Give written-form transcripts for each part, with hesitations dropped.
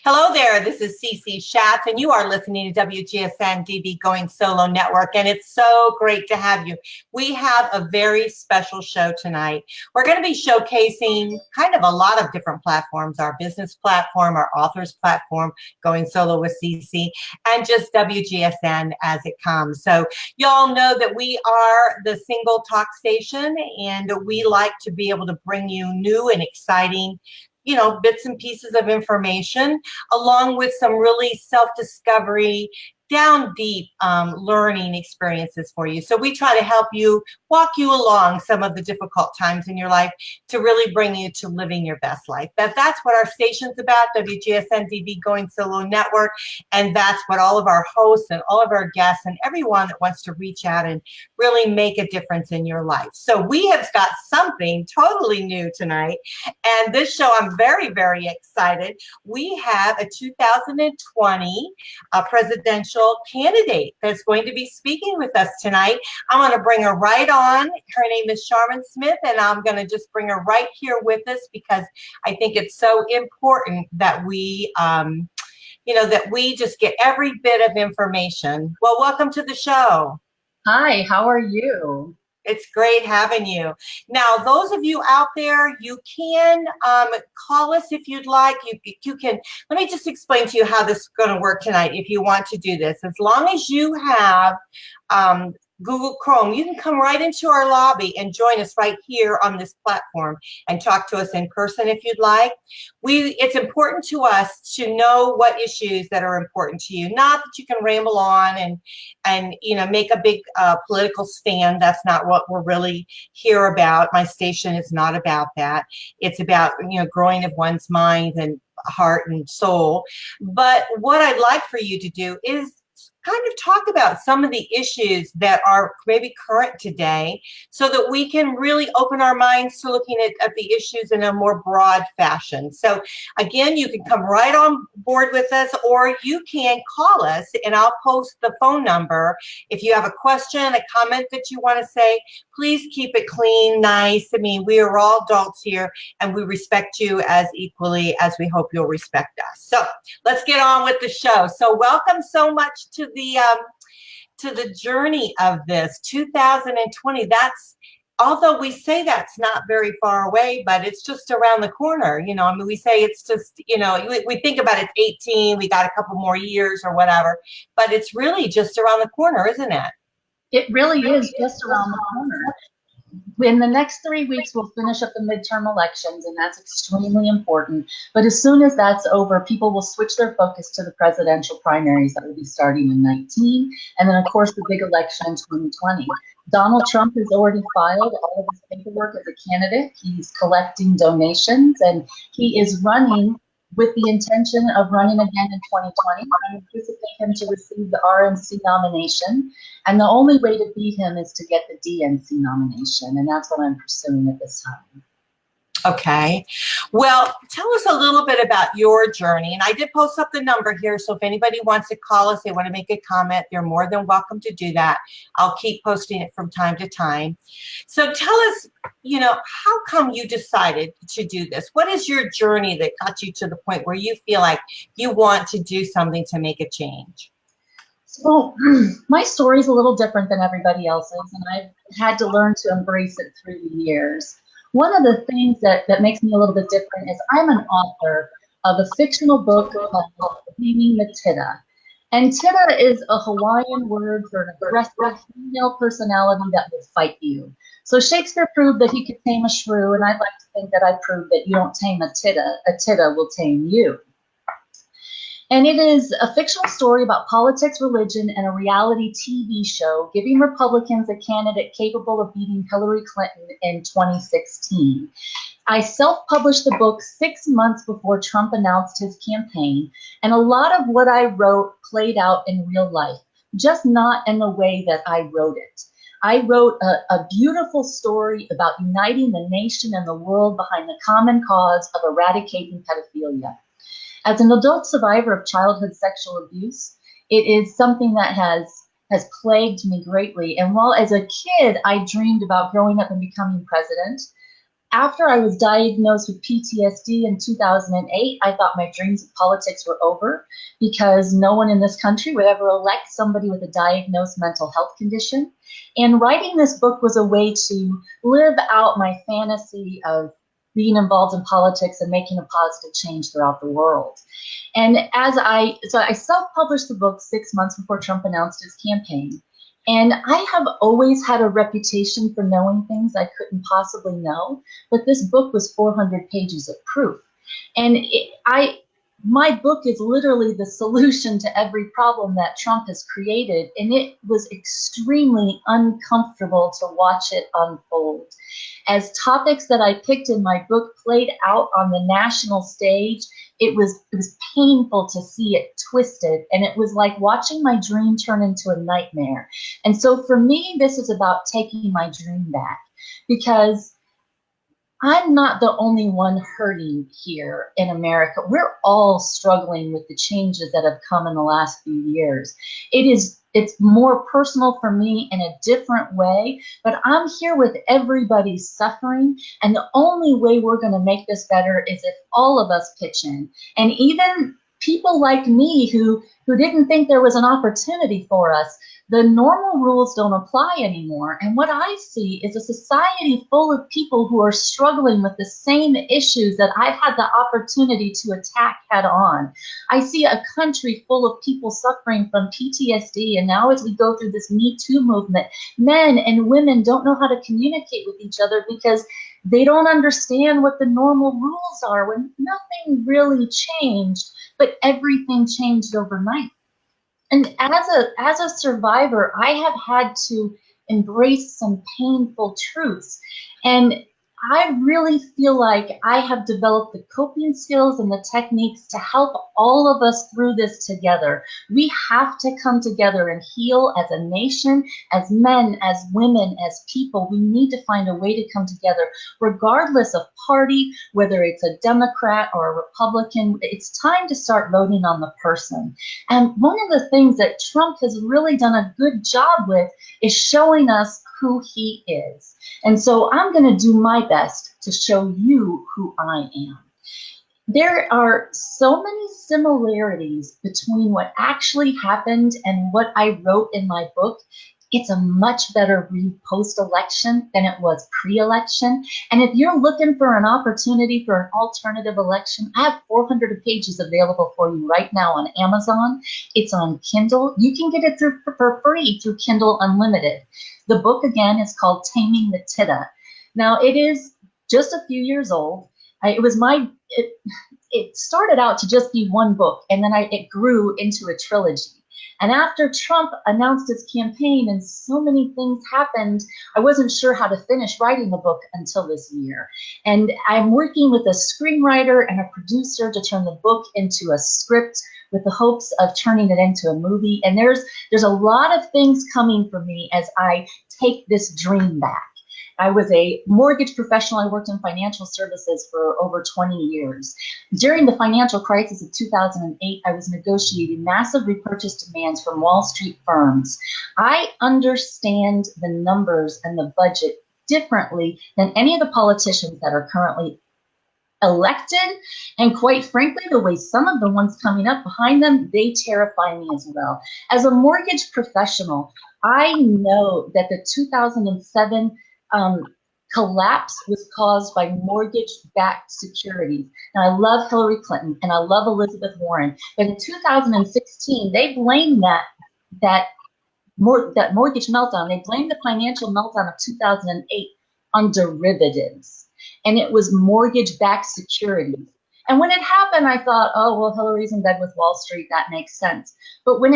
Hello there, this is Cece Schatz, and you are listening to WGSN-DB Going Solo Network, and it's so great to have you. We have a very special show tonight. We're going to be showcasing kind of a lot of different platforms, our business platform, our authors platform, Going Solo with Cece, and just WGSN as it comes. So y'all know that we are the single talk station, and we like to be able to bring you new and exciting bits and pieces of information, along with some really self-discovery, down deep learning experiences for you. So we try to help you, walk you along some of the difficult times in your life to really bring you to living your best life. That's what our station's about, WGSN-DB Going Solo Network, and that's what all of our hosts and all of our guests and everyone that wants to reach out and really make a difference in your life. So we have got something totally new tonight, and this show, I'm very, very excited. We have a 2020 presidential candidate that's going to be speaking with us tonight. I'm going to bring her right on. Her name is Sharmin Smith, and I'm going to just bring her right here with us because I think it's so important that we that we just get every bit of information. Well, welcome to the show. Hi, how are you? It's great having you. Now, those of you out there, you can call us if you'd like. You can, let me just explain to you how this is going to work tonight if you want to do this. As long as you have Google Chrome, you can come right into our lobby and join us right here on this platform and talk to us in person if you'd like. It's important to us to know what issues that are important to you. Not that you can ramble on and make a big political stand. That's not what we're really here about. My station is not about that. It's about growing of one's mind and heart and soul. But what I'd like for you to do is kind of talk about some of the issues that are maybe current today so that we can really open our minds to looking at the issues in a more broad fashion. So again, you can come right on board with us, or you can call us and I'll post the phone number. If you have a question, a comment that you want to say, please keep it clean, nice. I mean, we are all adults here and we respect you as equally as we hope you'll respect us. So let's get on with the show. So welcome so much to the journey of this 2020. That's, although we say that's not very far away, but it's just around the corner. I mean, we say it's just, we think about it's 18, we got a couple more years or whatever, but it's really just around the corner, isn't it? It really is just around the corner. In the next 3 weeks, we'll finish up the midterm elections, and that's extremely important. But as soon as that's over, people will switch their focus to the presidential primaries that will be starting in 19, and then, of course, the big election in 2020. Donald Trump has already filed all of his paperwork as a candidate. He's collecting donations, and he is running with the intention of running again in 2020. I anticipate him to receive the RNC nomination, and the only way to beat him is to get the DNC nomination, and that's what I'm pursuing at this time. Okay. Well, tell us a little bit about your journey. And I did post up the number here, so if anybody wants to call us, they want to make a comment, they're more than welcome to do that. I'll keep posting it from time to time. So tell us, how come you decided to do this? What is your journey that got you to the point where you feel like you want to do something to make a change? So my story is a little different than everybody else's, and I've had to learn to embrace it through the years. One of the things that makes me a little bit different is I'm an author of a fictional book called Taming the Tida. And Tida is a Hawaiian word for an aggressive female personality that will fight you. So Shakespeare proved that he could tame a shrew, and I'd like to think that I proved that you don't tame a Tida will tame you. And it is a fictional story about politics, religion, and a reality TV show giving Republicans a candidate capable of beating Hillary Clinton in 2016. I self-published the book 6 months before Trump announced his campaign, and a lot of what I wrote played out in real life, just not in the way that I wrote it. I wrote a beautiful story about uniting the nation and the world behind the common cause of eradicating pedophilia. As an adult survivor of childhood sexual abuse, it is something that has plagued me greatly. And while as a kid, I dreamed about growing up and becoming president, After I was diagnosed with PTSD in 2008, I thought my dreams of politics were over because no one in this country would ever elect somebody with a diagnosed mental health condition. And writing this book was a way to live out my fantasy of being involved in politics and making a positive change throughout the world. And so I self-published the book 6 months before Trump announced his campaign. And I have always had a reputation for knowing things I couldn't possibly know, but this book was 400 pages of proof. And my book is literally the solution to every problem that Trump has created, and it was extremely uncomfortable to watch it unfold. As topics that I picked in my book played out on the national stage, it was painful to see it twisted, and it was like watching my dream turn into a nightmare. And so for me, this is about taking my dream back, because I'm not the only one hurting here in America. We're all struggling with the changes that have come in the last few years. It's more personal for me in a different way, but I'm here with everybody suffering, and the only way we're going to make this better is if all of us pitch in. And even people like me who didn't think there was an opportunity for us, the normal rules don't apply anymore. And what I see is a society full of people who are struggling with the same issues that I've had the opportunity to attack head on. I see a country full of people suffering from PTSD. And now as we go through this Me Too movement, men and women don't know how to communicate with each other because they don't understand what the normal rules are, when nothing really changed, but everything changed overnight. And as a survivor, I have had to embrace some painful truths. And I really feel like I have developed the coping skills and the techniques to help all of us through this together. We have to come together and heal as a nation, as men, as women, as people. We need to find a way to come together, regardless of party, whether it's a Democrat or a Republican. It's time to start voting on the person. And one of the things that Trump has really done a good job with is showing us who he is. And so I'm going to do my best to show you who I am. There are so many similarities between what actually happened and what I wrote in my book. It's a much better read post-election than it was pre-election. And if you're looking for an opportunity for an alternative election, I have 400 pages available for you right now on Amazon. It's on Kindle. You can get it for free through Kindle Unlimited. The book, again, is called Taming the Tida. Now, it is just a few years old. It started out to just be one book, and then it grew into a trilogy. And after Trump announced his campaign and so many things happened, I wasn't sure how to finish writing the book until this year. And I'm working with a screenwriter and a producer to turn the book into a script with the hopes of turning it into a movie. And there's a lot of things coming for me as I take this dream back. I was a mortgage professional. I worked in financial services for over 20 years. During the financial crisis of 2008, I was negotiating massive repurchase demands from Wall Street firms. I understand the numbers and the budget differently than any of the politicians that are currently elected. And quite frankly, the way some of the ones coming up behind them, they terrify me as well. As a mortgage professional, I know that the 2007 collapse was caused by mortgage-backed securities. And I love Hillary Clinton and I love Elizabeth Warren, but in 2016 they blamed that mortgage meltdown. They blamed the financial meltdown of 2008 on derivatives, and it was mortgage-backed securities. And when it happened, I thought, oh well, Hillary's in bed with Wall Street. That makes sense. But when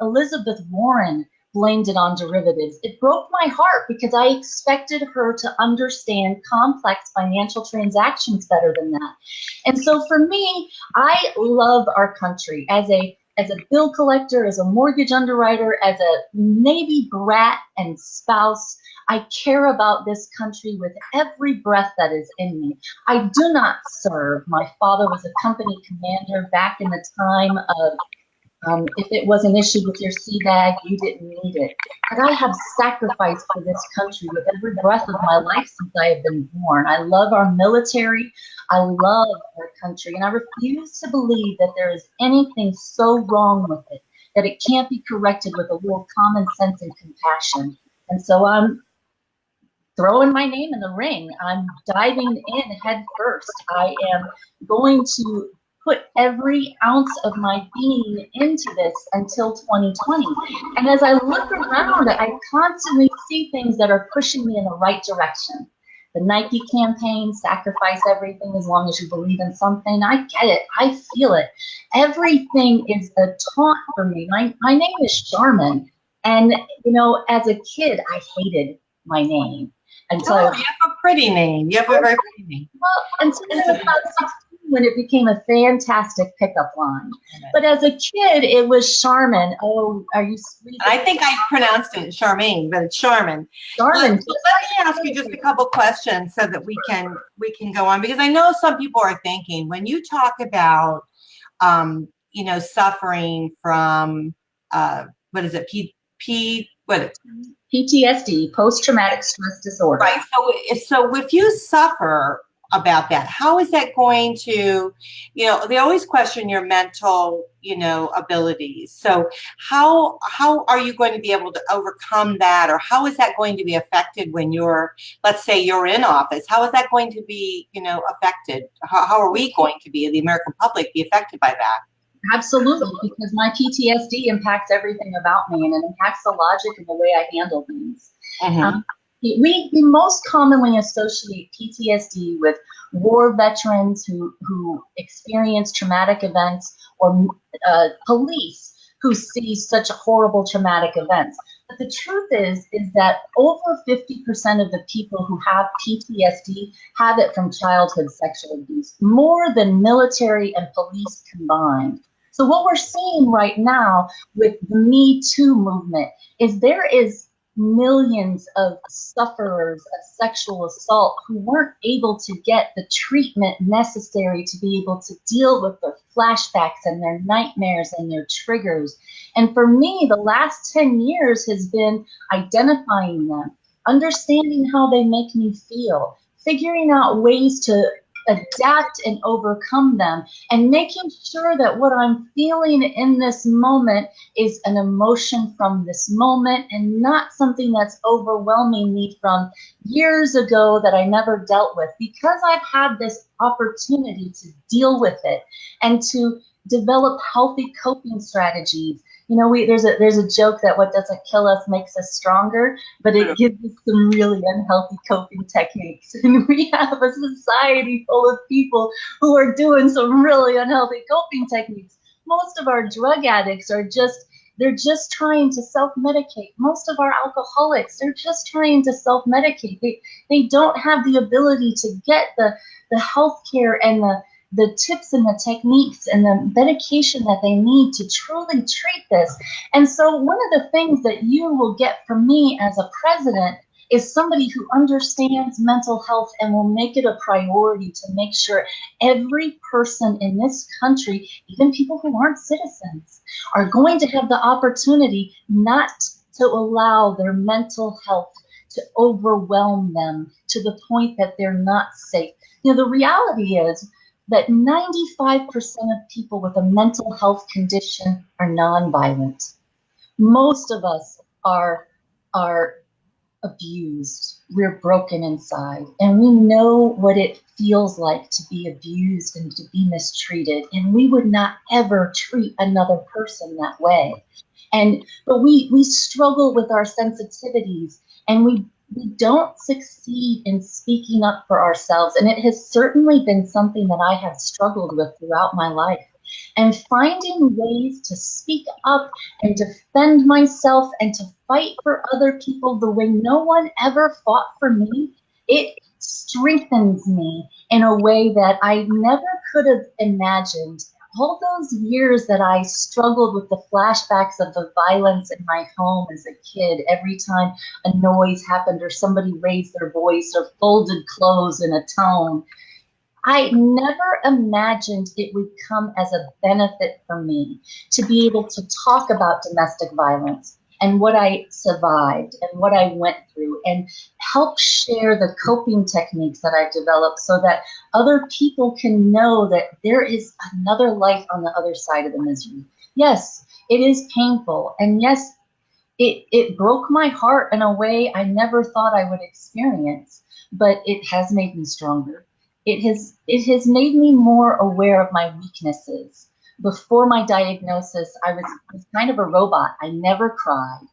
Elizabeth Warren blamed it on derivatives, it broke my heart because I expected her to understand complex financial transactions better than that. And so for me, I love our country. As a bill collector, as a mortgage underwriter, as a Navy brat and spouse, I care about this country with every breath that is in me. I do not serve. My father was a company commander back in the time of If it was an issue with your sea bag, you didn't need it. But I have sacrificed for this country with every breath of my life since I have been born. I love our military. I love our country. And I refuse to believe that there is anything so wrong with it that it can't be corrected with a little common sense and compassion. And so I'm throwing my name in the ring. I'm diving in head first. I am going to put every ounce of my being into this until 2020. And as I look around, I constantly see things that are pushing me in the right direction. The Nike campaign, sacrifice everything as long as you believe in something. I get it. I feel it. Everything is a taunt for me. My name is Sharmin. And, you know, as a kid, I hated my name. Until you have a pretty name. You have a very pretty name. Well, until I was about 16 when it became a fantastic pickup line. But as a kid, it was Sharmin. Oh, are you sweet? I think I pronounced it Charmaine, but it's Sharmin. Sharmin. So let me ask you just a couple questions so that we can go on, because I know some people are thinking when you talk about you know, suffering from what is it? PTSD, post-traumatic stress disorder. Right. So if you suffer about that, how is that going to, you know, they always question your mental, you know, abilities. So how are you going to be able to overcome that, or how is that going to be affected when you're, let's say you're in office? How is that going to be, you know, affected? How are we going to be, the American public, be affected by that? Absolutely, because my PTSD impacts everything about me, and it impacts the logic and the way I handle things. Mm-hmm. We most commonly associate PTSD with war veterans who experience traumatic events, or police who see such horrible traumatic events. But the truth is that over 50% of the people who have PTSD have it from childhood sexual abuse, more than military and police combined. So what we're seeing right now with the Me Too movement is there is millions of sufferers of sexual assault who weren't able to get the treatment necessary to be able to deal with their flashbacks and their nightmares and their triggers. And for me, the last 10 years has been identifying them, understanding how they make me feel, figuring out ways to adapt and overcome them, and making sure that what I'm feeling in this moment is an emotion from this moment and not something that's overwhelming me from years ago that I never dealt with, because I've had this opportunity to deal with it and to develop healthy coping strategies. You know, there's a joke that what doesn't kill us makes us stronger, but it gives us some really unhealthy coping techniques. And we have a society full of people who are doing some really unhealthy coping techniques. Most of our drug addicts they're just trying to self-medicate. Most of our alcoholics, they're just trying to self-medicate. They don't have the ability to get the health care and the tips and the techniques and the medication that they need to truly treat this. And so one of the things that you will get from me as a president is somebody who understands mental health and will make it a priority to make sure every person in this country, even people who aren't citizens, are going to have the opportunity not to allow their mental health to overwhelm them to the point that they're not safe. You know, the reality is that 95% of people with a mental health condition are nonviolent. Most of us are abused. We're broken inside, and we know what it feels like to be abused and to be mistreated, and we would not ever treat another person that way. But we struggle with our sensitivities, and we don't succeed in speaking up for ourselves. And it has certainly been something that I have struggled with throughout my life. And finding ways to speak up and defend myself and to fight for other people the way no one ever fought for me, it strengthens me in a way that I never could have imagined. All those years that I struggled with the flashbacks of the violence in my home as a kid, every time a noise happened or somebody raised their voice or folded clothes in a tone, I never imagined it would come as a benefit for me to be able to talk about domestic violence and what I survived and what I went through and help share the coping techniques that I've developed so that other people can know that there is another life on the other side of the misery. Yes, it is painful. And yes, it broke my heart in a way I never thought I would experience, but it has made me stronger. It has made me more aware of my weaknesses. Before my diagnosis, I was kind of a robot. I never cried.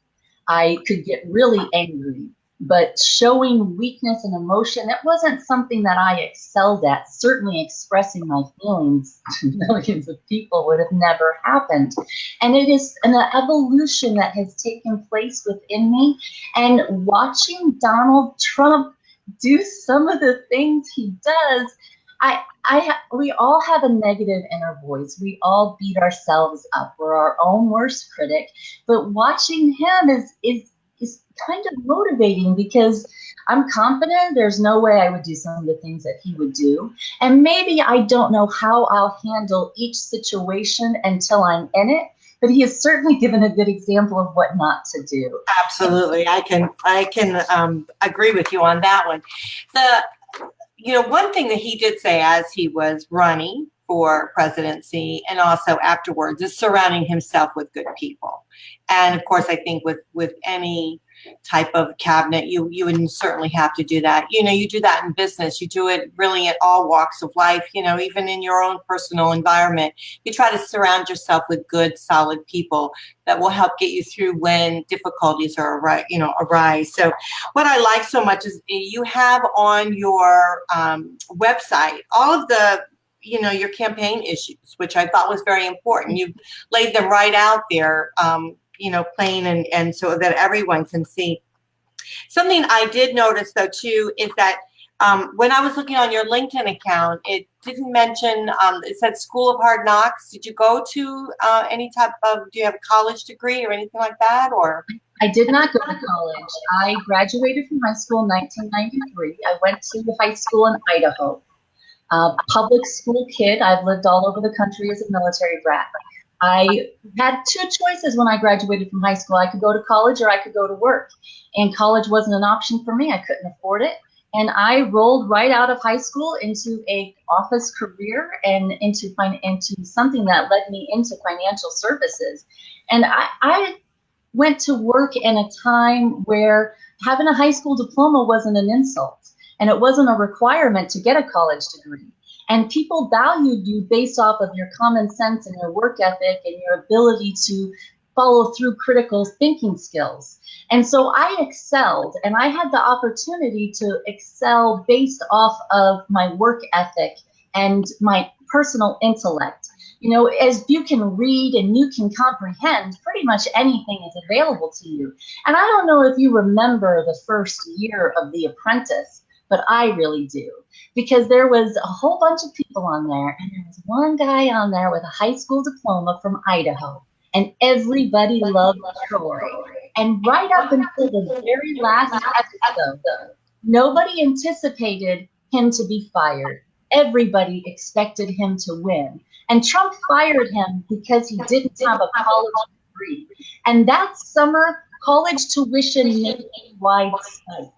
I could get really angry, but showing weakness and emotion, that wasn't something that I excelled at. Certainly expressing my feelings to millions of people would have never happened. And it is an evolution that has taken place within me. And watching Donald Trump do some of the things he does, we all have a negative inner voice. We all beat ourselves up. We're our own worst critic. But watching him is kind of motivating because I'm confident there's no way I would do some of the things that he would do. And maybe I don't know how I'll handle each situation until I'm in it. But he has certainly given a good example of what not to do. Absolutely. I can agree with you on that one. One thing that he did say as he was running for presidency and also afterwards is surrounding himself with good people. And of course, I think with any type of cabinet, you would certainly have to do that. You do that in business. You do it really at all walks of life, even in your own personal environment. You try to surround yourself with good, solid people that will help get you through when difficulties arise. So what I like so much is you have on your website all of the your campaign issues, which I thought was very important. You've laid them right out there, plain and so that everyone can see. Something I did notice though too is that when I was looking on your LinkedIn account, it didn't mention, it said School of Hard Knocks. Did you go to any type of, do you have a college degree or anything like that, or? I did not go to college. I graduated from high school in 1993. I went to high school in Idaho. Public school kid. I've lived all over the country as a military brat. I had two choices when I graduated from high school. I could go to college or I could go to work. And college wasn't an option for me. I couldn't afford it. And I rolled right out of high school into an office career and into something that led me into financial services. And I went to work in a time where having a high school diploma wasn't an insult. And it wasn't a requirement to get a college degree. And people valued you based off of your common sense and your work ethic and your ability to follow through critical thinking skills. And so I excelled, and I had the opportunity to excel based off of my work ethic and my personal intellect. As you can read and you can comprehend, pretty much anything is available to you. And I don't know if you remember the first year of The Apprentice, but I really do, because there was a whole bunch of people on there, and there was one guy on there with a high school diploma from Idaho, and everybody loved Troy. And right up until the very last episode, nobody anticipated him to be fired. Everybody expected him to win. And Trump fired him because he didn't have a college degree. And that summer, college tuition made a wide spike.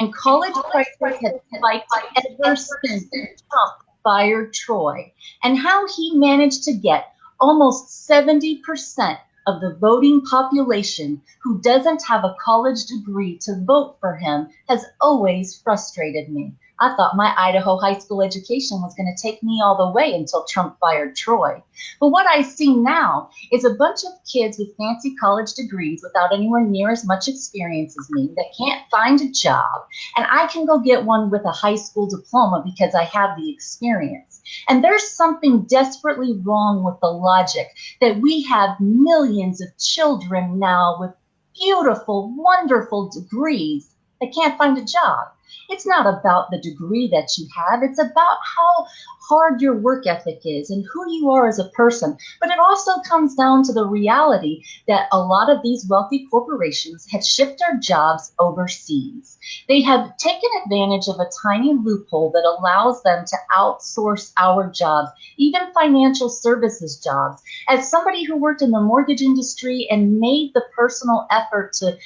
And college prices had spiked ever since Trump fired Troy. And how he managed to get almost 70% of the voting population who doesn't have a college degree to vote for him has always frustrated me. I thought my Idaho high school education was going to take me all the way until Trump fired Troy. But what I see now is a bunch of kids with fancy college degrees without anywhere near as much experience as me that can't find a job. And I can go get one with a high school diploma because I have the experience. And there's something desperately wrong with the logic that we have millions of children now with beautiful, wonderful degrees that can't find a job. It's not about the degree that you have. It's about how hard your work ethic is and who you are as a person. But it also comes down to the reality that a lot of these wealthy corporations have shipped their jobs overseas. They have taken advantage of a tiny loophole that allows them to outsource our jobs, even financial services jobs. As somebody who worked in the mortgage industry and made the personal effort to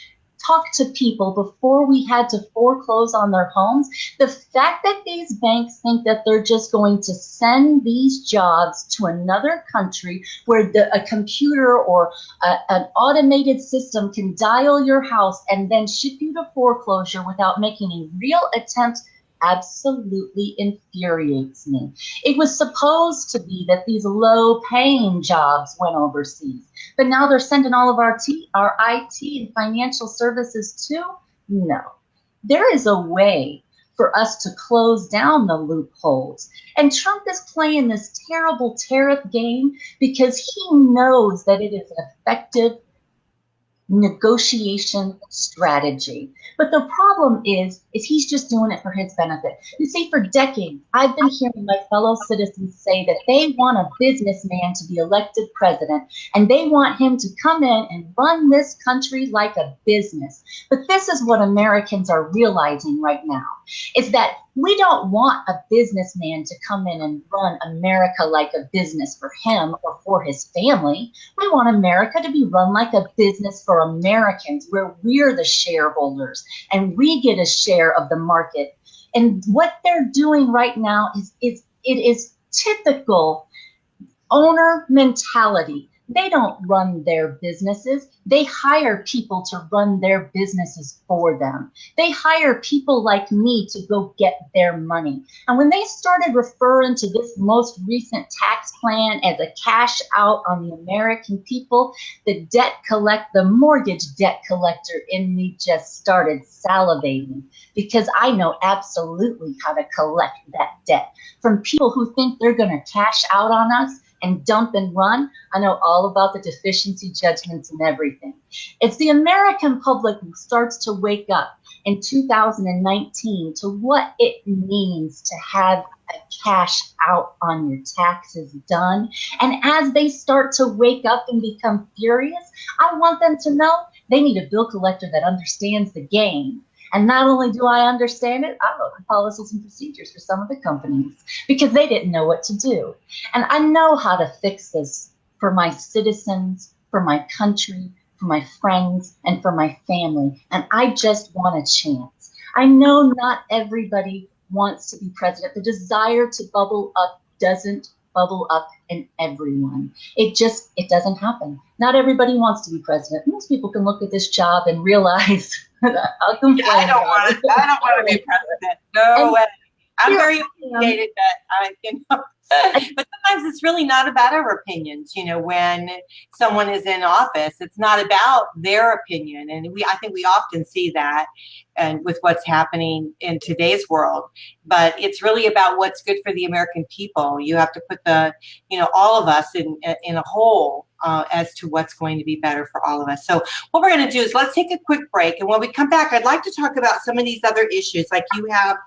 talk to people before we had to foreclose on their homes, the fact that these banks think that they're just going to send these jobs to another country where a computer or an automated system can dial your house and then ship you to foreclosure without making a real attempt absolutely infuriates me. It was supposed to be that these low-paying jobs went overseas, but now they're sending all of our IT and financial services too? No. There is a way for us to close down the loopholes. And Trump is playing this terrible tariff game because he knows that it is an effective negotiation strategy. But the problem is he's just doing it for his benefit. You see, for decades, I've been hearing my fellow citizens say that they want a businessman to be elected president, and they want him to come in and run this country like a business. But this is what Americans are realizing right now, is that we don't want a businessman to come in and run America like a business for him or for his family. We want America to be run like a business for Americans, where we're the shareholders and we get a share of the market. And what they're doing right now it is typical owner mentality. They don't run their businesses. They hire people to run their businesses for them. They hire people like me to go get their money. And when they started referring to this most recent tax plan as a cash out on the American people, the mortgage debt collector in me just started salivating, because I know absolutely how to collect that debt from people who think they're going to cash out on us and dump and run. I know all about the deficiency judgments and everything. It's the American public who starts to wake up in 2019 to what it means to have a cash out on your taxes done. And as they start to wake up and become furious, I want them to know they need a bill collector that understands the game. And not only do I understand it, I wrote the policies and procedures for some of the companies because they didn't know what to do. And I know how to fix this for my citizens, for my country, for my friends, and for my family. And I just want a chance. I know not everybody wants to be president. The desire to bubble up doesn't bubble up in everyone. It doesn't happen. Not everybody wants to be president. Most people can look at this job and realize I'll complain. I don't want to be president. No way. I'm very opinionated but sometimes it's really not about our opinions. When someone is in office, it's not about their opinion. And I think we often see that and with what's happening in today's world, but it's really about what's good for the American people. You have to put all of us in a whole as to what's going to be better for all of us. So what we're going to do is let's take a quick break. And when we come back, I'd like to talk about some of these other issues like you have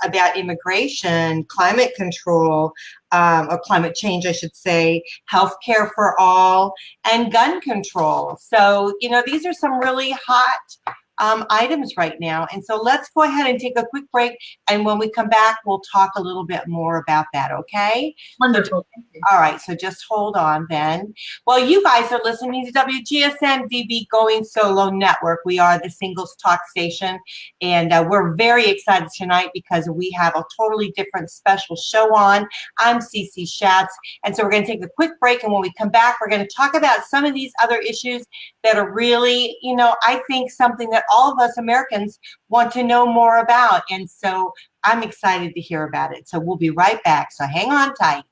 about immigration, climate control, or climate change, I should say, healthcare for all, and gun control. So, these are some really hot items right now. And so let's go ahead and take a quick break. And when we come back, we'll talk a little bit more about that, okay? Wonderful. All right, so just hold on then. Well, you guys are listening to WGSN-DB Going Solo Network. We are the singles talk station, and we're very excited tonight because we have a totally different special show on. I'm Cece Schatz, and so we're going to take a quick break, and when we come back, we're going to talk about some of these other issues that are really, I think something that all of us Americans want to know more about, and so I'm excited to hear about it. So we'll be right back, so hang on tight.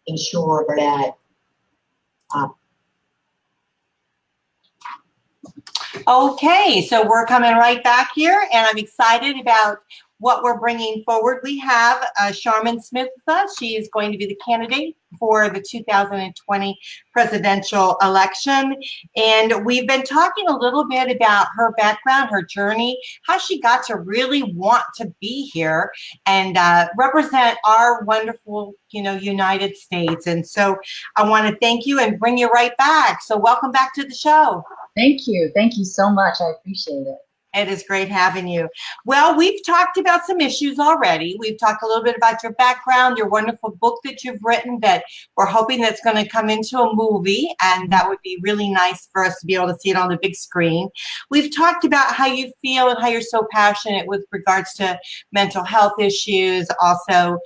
Ensure that okay, so we're coming right back here, and I'm excited about what we're bringing forward. We have Sharmin Smith with us. She is going to be the candidate for the 2020 presidential election. And we've been talking a little bit about her background, her journey, how she got to really want to be here and represent our wonderful, United States. And so I want to thank you and bring you right back. So welcome back to the show. Thank you. Thank you so much. I appreciate it. It is great having you. Well, we've talked about some issues already. We've talked a little bit about your background, your wonderful book that you've written that we're hoping that's going to come into a movie, and that would be really nice for us to be able to see it on the big screen. We've talked about how you feel and how you're so passionate with regards to mental health issues. Also,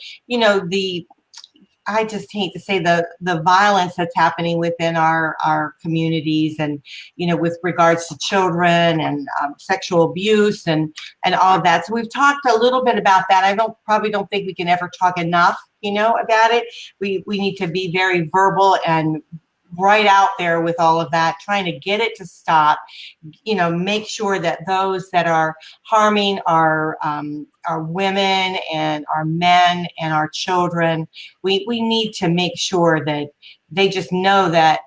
I just hate to say the violence that's happening within our communities, and with regards to children and sexual abuse and all of that. So we've talked a little bit about that. I probably don't think we can ever talk enough, about it. We need to be very verbal and right out there with all of that, trying to get it to stop. Make sure that those that are harming our women and our men and our children, we need to make sure that they just know that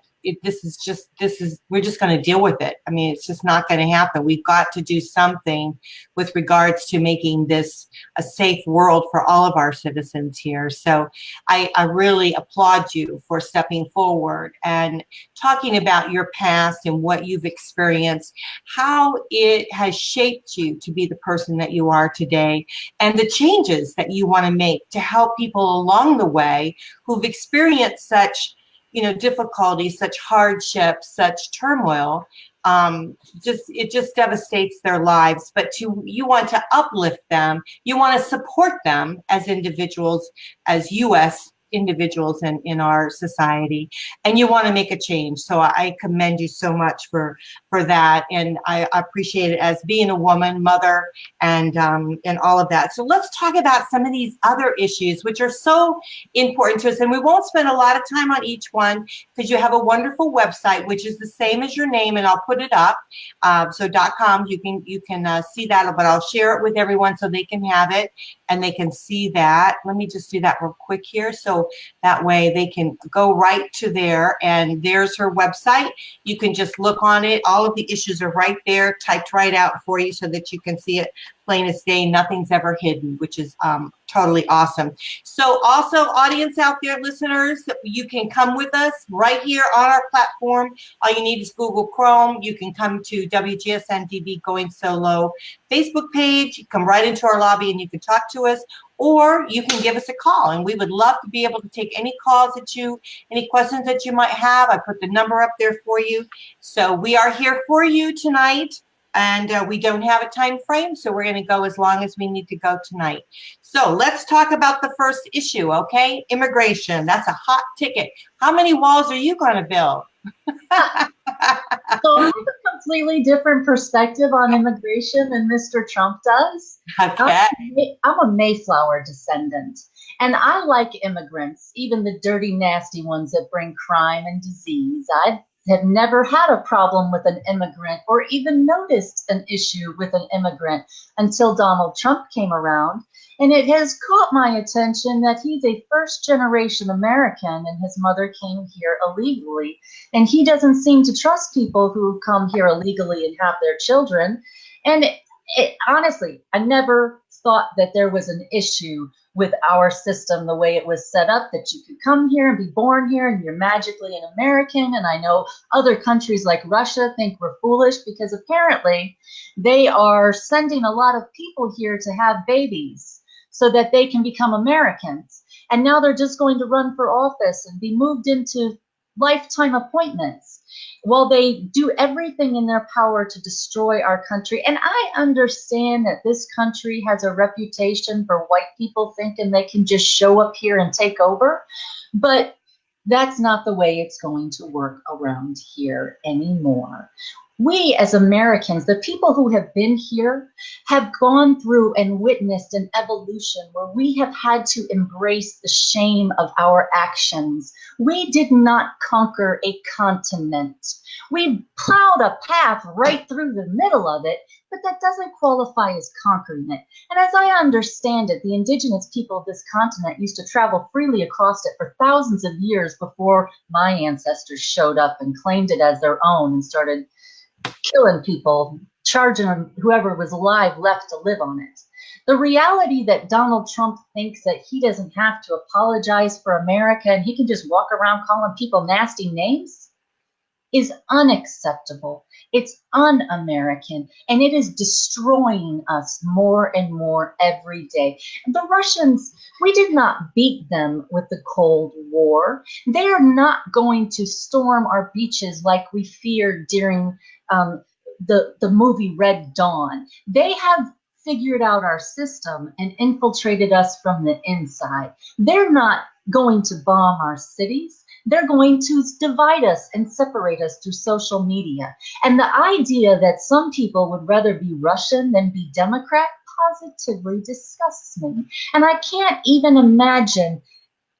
we're just going to deal with it. I mean, it's just not going to happen. We've got to do something with regards to making this a safe world for all of our citizens here. So I really applaud you for stepping forward and talking about your past and what you've experienced, how it has shaped you to be the person that you are today, and the changes that you want to make to help people along the way who've experienced such difficulties, such hardships, such turmoil. It just devastates their lives. But you want to uplift them. You want to support them as individuals, as U.S. individuals in our society, and you want to make a change. So I commend you so much for that, and I appreciate it as being a woman, mother, and all of that. So let's talk about some of these other issues which are so important to us, and we won't spend a lot of time on each one because you have a wonderful website which is the same as your name, and I'll put it up. So .com, you can see that, but I'll share it with everyone so they can have it and they can see that. Let me just do that real quick here. So that way they can go right to there, and there's her website. You can just look on it. All of the issues are right there, typed right out for you so that you can see it plain as day. Nothing's ever hidden, which is totally awesome. So also, audience out there, listeners, you can come with us right here on our platform. All you need is Google Chrome. You can come to WGSN-DB Going Solo Facebook page. You come right into our lobby and you can talk to us, or you can give us a call, and we would love to be able to take any calls any questions that you might have. I put the number up there for you. So we are here for you tonight, and we don't have a time frame, so we're going to go as long as we need to go tonight. So let's talk about the first issue, okay? Immigration. That's a hot ticket. How many walls are you going to build? So I have a completely different perspective on immigration than Mr. Trump does. Okay. I'm a Mayflower descendant. And I like immigrants, even the dirty, nasty ones that bring crime and disease. I have never had a problem with an immigrant or even noticed an issue with an immigrant until Donald Trump came around. And it has caught my attention that he's a first-generation American and his mother came here illegally. And he doesn't seem to trust people who come here illegally and have their children. And honestly, I never thought that there was an issue with our system, the way it was set up, that you could come here and be born here and you're magically an American. And I know other countries like Russia think we're foolish because apparently they are sending a lot of people here to have babies so that they can become Americans. And now they're just going to run for office and be moved into lifetime appointments while they do everything in their power to destroy our country. And I understand that this country has a reputation for white people thinking they can just show up here and take over, but that's not the way it's going to work around here anymore. We as Americans, the people who have been here, have gone through and witnessed an evolution where we have had to embrace the shame of our actions. We did not conquer a continent. We plowed a path right through the middle of it, but that doesn't qualify as conquering it. And as I understand it, the indigenous people of this continent used to travel freely across it for thousands of years before my ancestors showed up and claimed it as their own and started killing people, charging them, whoever was alive left to live on it. The reality that Donald Trump thinks that he doesn't have to apologize for America and he can just walk around calling people nasty names is unacceptable. It's un-American, and it is destroying us more and more every day. The Russians, we did not beat them with the Cold War. They are not going to storm our beaches like we feared during the movie Red Dawn. They have figured out our system and infiltrated us from the inside. They're not going to bomb our cities. They're going to divide us and separate us through social media. And the idea that some people would rather be Russian than be Democrat positively disgusts me. And I can't even imagine,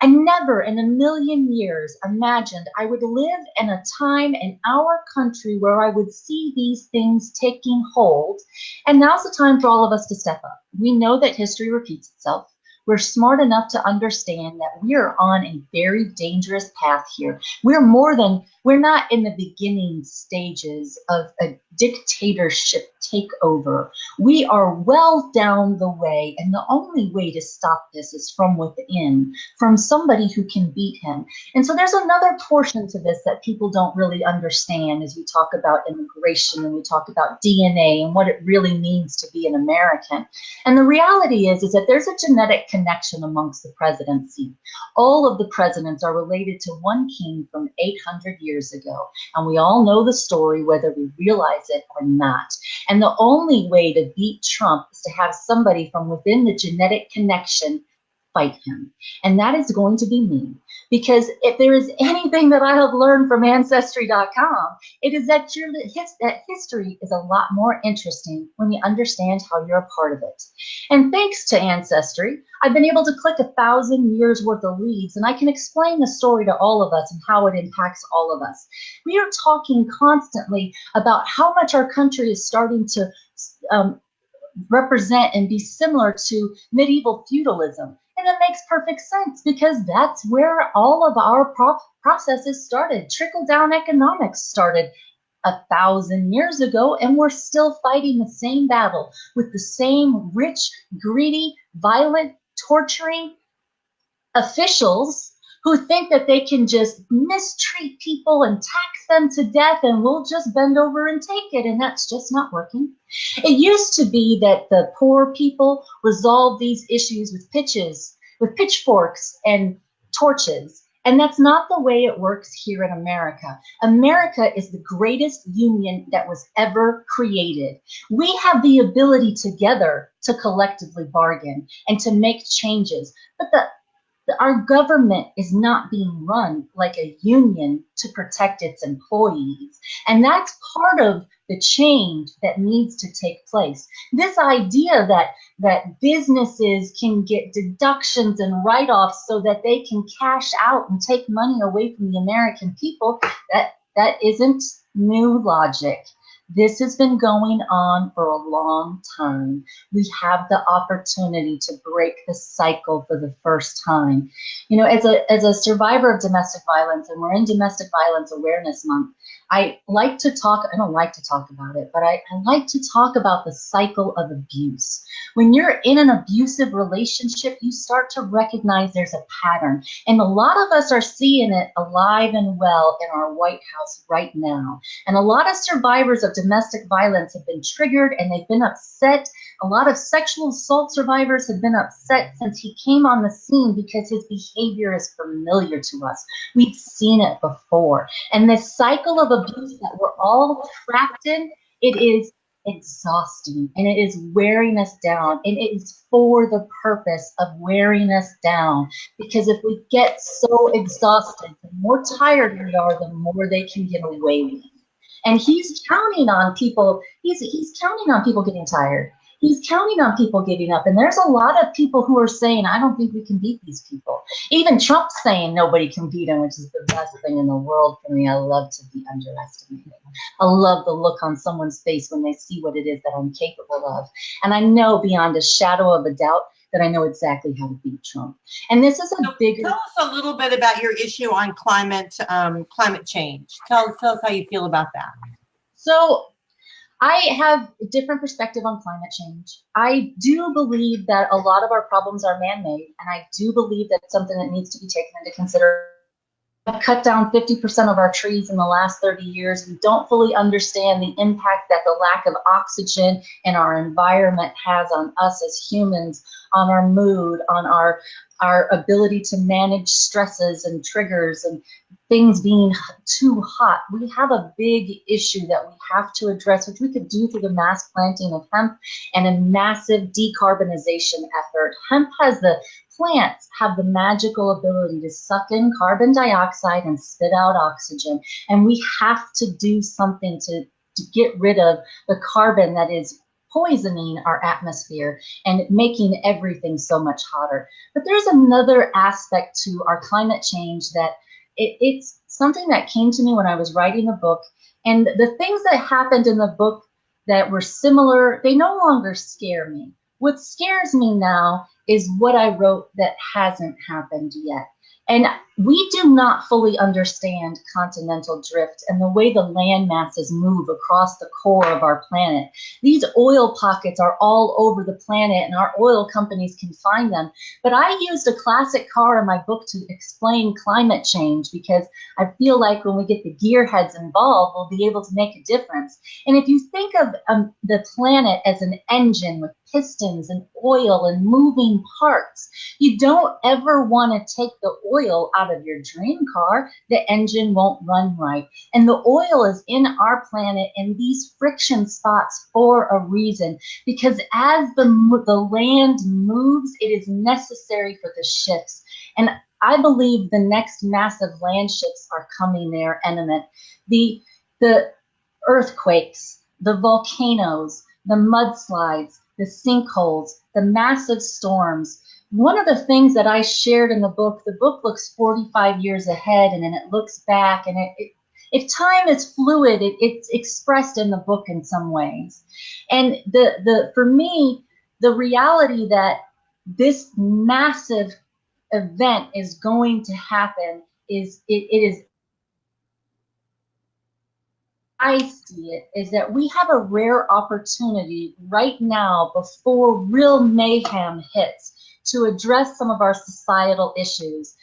I never in a million years imagined I would live in a time in our country where I would see these things taking hold. And now's the time for all of us to step up. We know that history repeats itself. We're smart enough to understand that we are on a very dangerous path here. We're not in the beginning stages of a dictatorship takeover. We are well down the way, and the only way to stop this is from within, from somebody who can beat him. And so there's another portion to this that people don't really understand as we talk about immigration and we talk about DNA and what it really means to be an American. And the reality is that there's a genetic connection amongst the presidency. All of the presidents are related to one king from 800 years ago. And we all know the story, whether we realize it or not. And the only way to beat Trump is to have somebody from within the genetic connection fight him. And that is going to be me. Because if there is anything that I have learned from Ancestry.com, it is that that history is a lot more interesting when you understand how you're a part of it. And thanks to Ancestry, I've been able to click 1,000 years worth of leads, and I can explain the story to all of us and how it impacts all of us. We are talking constantly about how much our country is starting to represent and be similar to medieval feudalism. And it makes perfect sense because that's where all of our processes started. Trickle-down economics started 1,000 years ago, and we're still fighting the same battle with the same rich, greedy, violent, torturing officials who think that they can just mistreat people and tax them to death and we'll just bend over and take it, and that's just not working. It used to be that the poor people resolved these issues with pitchforks and torches, and that's not the way it works here in America. America is the greatest union that was ever created. We have the ability together to collectively bargain and to make changes, but the our government is not being run like a union to protect its employees. And that's part of the change that needs to take place. This idea that businesses can get deductions and write-offs so that they can cash out and take money away from the American people, that isn't new logic. This has been going on for a long time. We have the opportunity to break the cycle for the first time. You know, as a survivor of domestic violence, and we're in Domestic Violence Awareness Month, I don't like to talk about it, but I like to talk about the cycle of abuse. When you're in an abusive relationship, you start to recognize there's a pattern. And a lot of us are seeing it alive and well in our White House right now. And a lot of survivors of domestic violence have been triggered and they've been upset. A lot of sexual assault survivors have been upset since he came on the scene because his behavior is familiar to us. We've seen it before. And this cycle of abuse that we're all trapped in, it is exhausting and it is wearing us down, and it is for the purpose of wearing us down, because if we get so exhausted, the more tired we are, the more they can get away with. And he's counting on people, he's counting on people getting tired. He's counting on people giving up. And there's a lot of people who are saying, I don't think we can beat these people. Even Trump's saying nobody can beat him, which is the best thing in the world for me. I love to be underestimated. I love the look on someone's face when they see what it is that I'm capable of. And I know beyond a shadow of a doubt that I know exactly how to beat Trump. And this is a bigger... Tell us a little bit about your issue on climate change. Tell us how you feel about that. So I have a different perspective on climate change. I do believe that a lot of our problems are man-made, and I do believe that's something that needs to be taken into consideration. We've cut down 50% of our trees in the last 30 years. We don't fully understand the impact that the lack of oxygen in our environment has on us as humans, on our mood, on our ability to manage stresses and triggers and things being too hot. We have a big issue that we have to address, which we could do through the mass planting of hemp and a massive decarbonization effort. Plants have the magical ability to suck in carbon dioxide and spit out oxygen. And we have to do something to get rid of the carbon that is poisoning our atmosphere and making everything so much hotter. But there's another aspect to our climate change that it's something that came to me when I was writing the book. And the things that happened in the book that were similar, they no longer scare me. What scares me now is what I wrote that hasn't happened yet. And we do not fully understand continental drift and the way the land masses move across the core of our planet. These oil pockets are all over the planet, and our oil companies can find them. But I used a classic car in my book to explain climate change because I feel like when we get the gearheads involved, we'll be able to make a difference. And if you think of the planet as an engine with pistons and oil and moving parts, you don't ever want to take the oil out of your dream car. The engine won't run right. And the oil is in our planet in these friction spots for a reason, because as the land moves, it is necessary for the shifts. And I believe the next massive land shifts are coming. They're imminent. The earthquakes, the volcanoes, the mudslides, the sinkholes, the massive storms. One of the things that I shared in the book looks 45 years ahead, and then it looks back, and if time is fluid, it's expressed in the book in some ways. And for me, the reality that this massive event is going to happen I see it is that we have a rare opportunity right now before real mayhem hits to address some of our societal issues.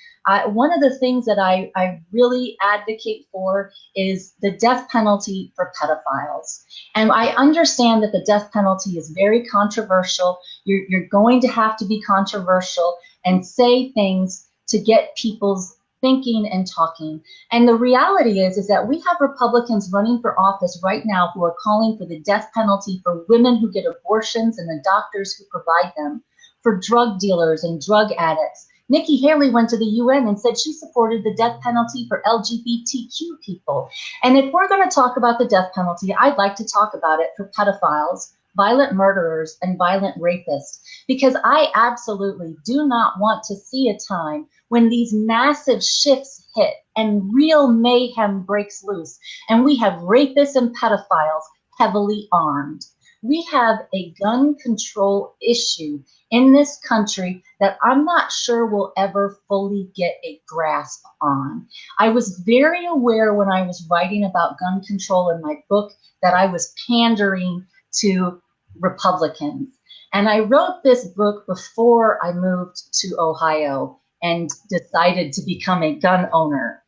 One of the things that I really advocate for is the death penalty for pedophiles. And I understand that the death penalty is very controversial. You're going to have to be controversial and say things to get people's thinking and talking. And the reality is that we have Republicans running for office right now who are calling for the death penalty for women who get abortions and the doctors who provide them, for drug dealers and drug addicts, Nikki Haley went to the UN and said she supported the death penalty for LGBTQ people. And if we're going to talk about the death penalty, I'd like to talk about it for pedophiles, violent murderers, and violent rapists, because I absolutely do not want to see a time when these massive shifts hit and real mayhem breaks loose, and we have rapists and pedophiles heavily armed. We have a gun control issue in this country that I'm not sure we'll ever fully get a grasp on. I was very aware when I was writing about gun control in my book that I was pandering to Republicans. And I wrote this book before I moved to Ohio and decided to become a gun owner.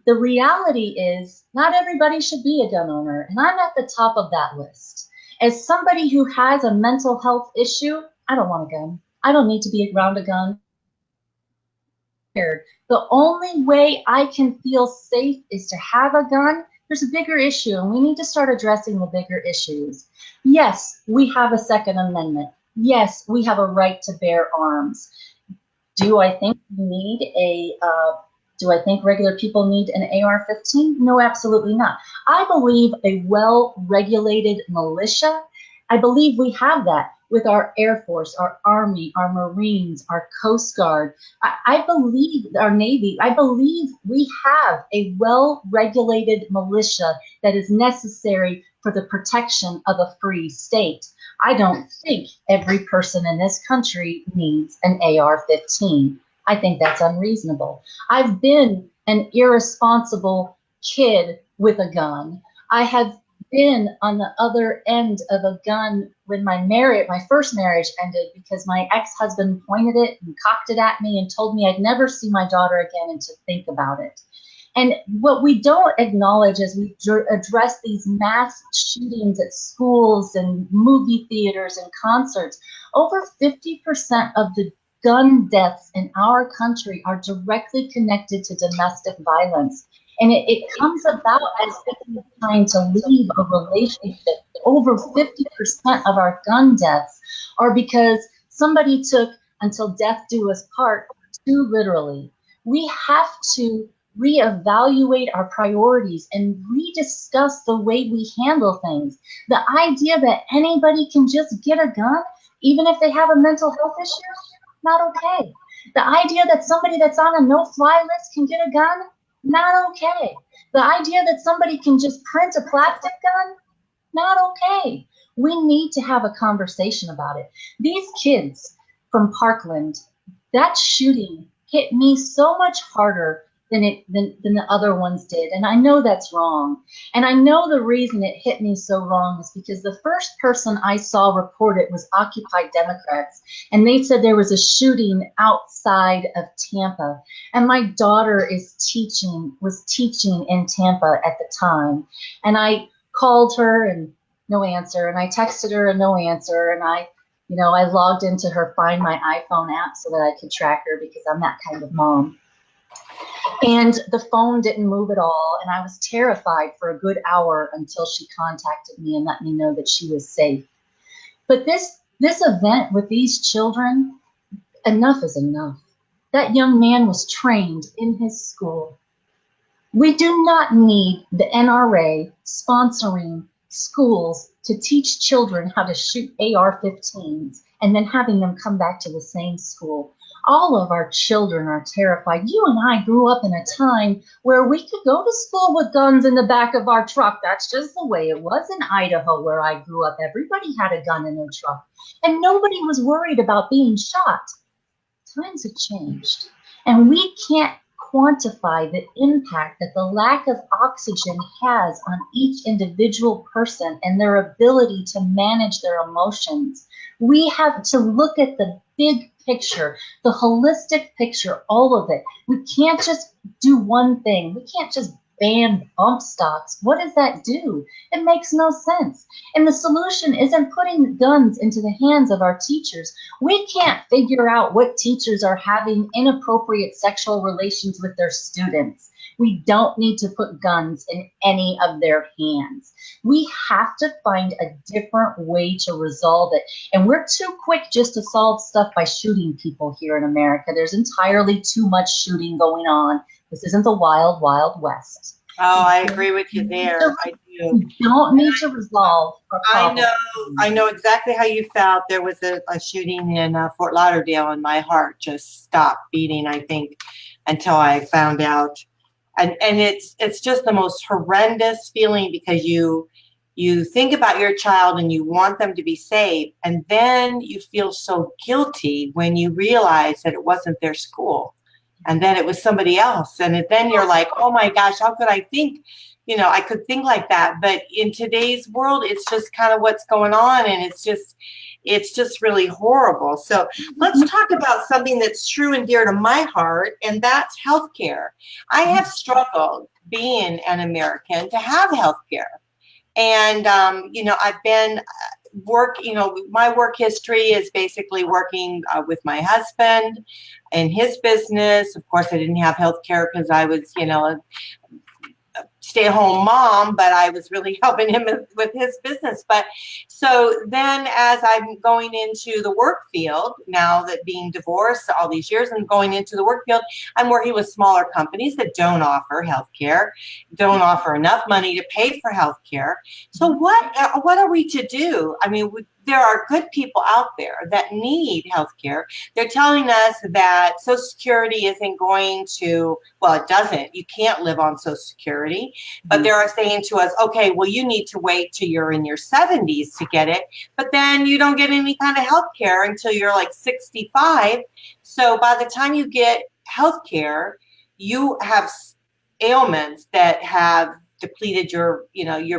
The reality is not everybody should be a gun owner, and I'm at the top of that list. As somebody who has a mental health issue, I don't want a gun. I don't need to be around a gun. The only way I can feel safe is to have a gun. There's a bigger issue, and we need to start addressing the bigger issues. Yes, we have a Second Amendment. Yes, we have a right to bear arms. Do I think we need do I think regular people need an AR-15? No, absolutely not. I believe a well-regulated militia, I believe we have that with our Air Force, our Army, our Marines, our Coast Guard. I believe our Navy, I believe we have a well-regulated militia that is necessary for the protection of a free state. I don't think every person in this country needs an AR-15. I think that's unreasonable. I've been an irresponsible kid with a gun. I have been on the other end of a gun when my first marriage ended because my ex-husband pointed it and cocked it at me and told me I'd never see my daughter again and to think about it. And what we don't acknowledge as we address these mass shootings at schools and movie theaters and concerts, over 50% of the gun deaths in our country are directly connected to domestic violence. And it comes about as people are trying to leave a relationship. Over 50% of our gun deaths are because somebody took until death do us part too literally. We have to reevaluate our priorities and rediscuss the way we handle things. The idea that anybody can just get a gun, even if they have a mental health issue, not okay. The idea that somebody that's on a no-fly list can get a gun, not okay. The idea that somebody can just print a plastic gun, not okay. We need to have a conversation about it. These kids from Parkland, that shooting hit me so much harder than the other ones did. And I know that's wrong. And I know the reason it hit me so wrong is because the first person I saw report it was Occupy Democrats. And they said there was a shooting outside of Tampa. And my daughter was teaching in Tampa at the time. And I called her and no answer. And I texted her and no answer. And I logged into her Find My iPhone app so that I could track her because I'm that kind of mom. And the phone didn't move at all, and I was terrified for a good hour until she contacted me and let me know that she was safe. But this event with these children, enough is enough. That young man was trained in his school. We do not need the NRA sponsoring schools to teach children how to shoot AR-15s and then having them come back to the same school. All of our children are terrified. You and I grew up in a time where we could go to school with guns in the back of our truck. That's just the way it was in Idaho where I grew up. Everybody had a gun in their truck and nobody was worried about being shot. Times have changed and we can't quantify the impact that the lack of oxygen has on each individual person and their ability to manage their emotions. We have to look at the big picture, the holistic picture, all of it. We can't just do one thing. We can't just ban bump stocks. What does that do? It makes no sense. And the solution isn't putting guns into the hands of our teachers. We can't figure out what teachers are having inappropriate sexual relations with their students. We don't need to put guns in any of their hands. We have to find a different way to resolve it. And we're too quick just to solve stuff by shooting people here in America. There's entirely too much shooting going on. This isn't the wild, wild west. Oh, I agree with you there. I do. We don't need to resolve our problem. I know exactly how you felt. There was a shooting in Fort Lauderdale, and my heart just stopped beating, I think, until I found out. And it's just the most horrendous feeling, because you think about your child and you want them to be safe, and then you feel so guilty when you realize that it wasn't their school, and then it was somebody else. And then you're like, oh my gosh, how could I think, I could think like that. But in today's world, it's just kind of what's going on. And it's just really horrible. So let's talk about something that's true and dear to my heart, and that's healthcare. I have struggled, being an American, to have healthcare. And, I've been my work history is basically working with my husband in his business. Of course, I didn't have health care because I was, a stay-at-home mom, but I was really helping him with his business. But so then, as I'm going into the work field, now that being divorced all these years and going into the work field, I'm working with smaller companies that don't offer healthcare, don't offer enough money to pay for healthcare. So what are we to do? I mean, there are good people out there that need healthcare. They're telling us that Social Security isn't going to, well, it doesn't. You can't live on Social Security. But they're saying to us, okay, well, you need to wait till you're in your 70s to get it. But then you don't get any kind of healthcare until you're like 65. So by the time you get healthcare, you have ailments that have depleted your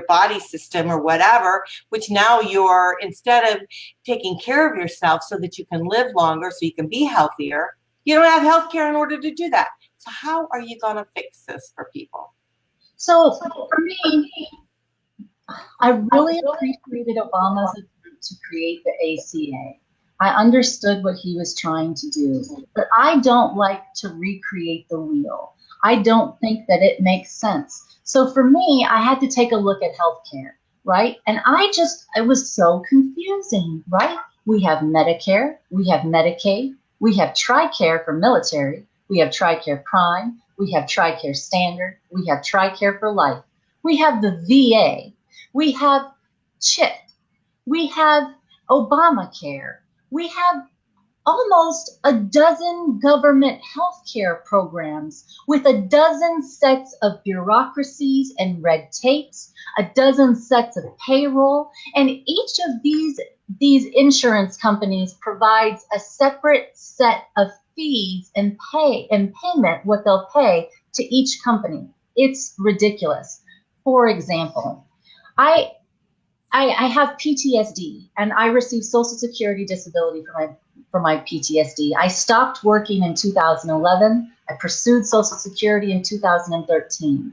body system or whatever, which now you're, instead of taking care of yourself so that you can live longer, so you can be healthier, you don't have health care in order to do that. So how are you going to fix this for people? So for me, I really appreciated Obama's attempt to create the ACA. I understood what he was trying to do, but I don't like to recreate the wheel. I don't think that it makes sense. So for me, I had to take a look at healthcare, right? And it was so confusing, right? We have Medicare, we have Medicaid, we have TRICARE for military, we have TRICARE Prime, we have TRICARE Standard, we have TRICARE for life, we have the VA, we have CHIP, we have Obamacare, we have almost a dozen government healthcare programs with a dozen sets of bureaucracies and red tapes, a dozen sets of payroll, and each of these insurance companies provides a separate set of fees and payment, what they'll pay to each company. It's ridiculous. For example, I have PTSD, and I received Social Security disability for my PTSD. I stopped working in 2011. I pursued Social Security in 2013.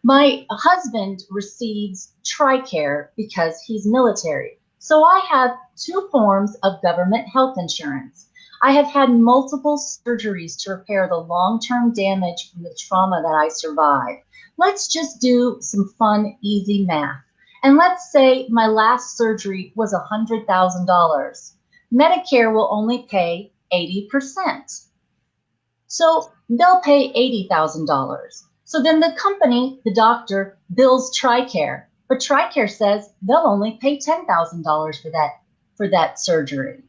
My husband receives TRICARE because he's military. So I have two forms of government health insurance. I have had multiple surgeries to repair the long-term damage from the trauma that I survived. Let's just do some fun, easy math. And let's say my last surgery was $100,000. Medicare will only pay 80%. So they'll pay $80,000. So then the company, the doctor, bills TRICARE, but TRICARE says they'll only pay $10,000 for that surgery.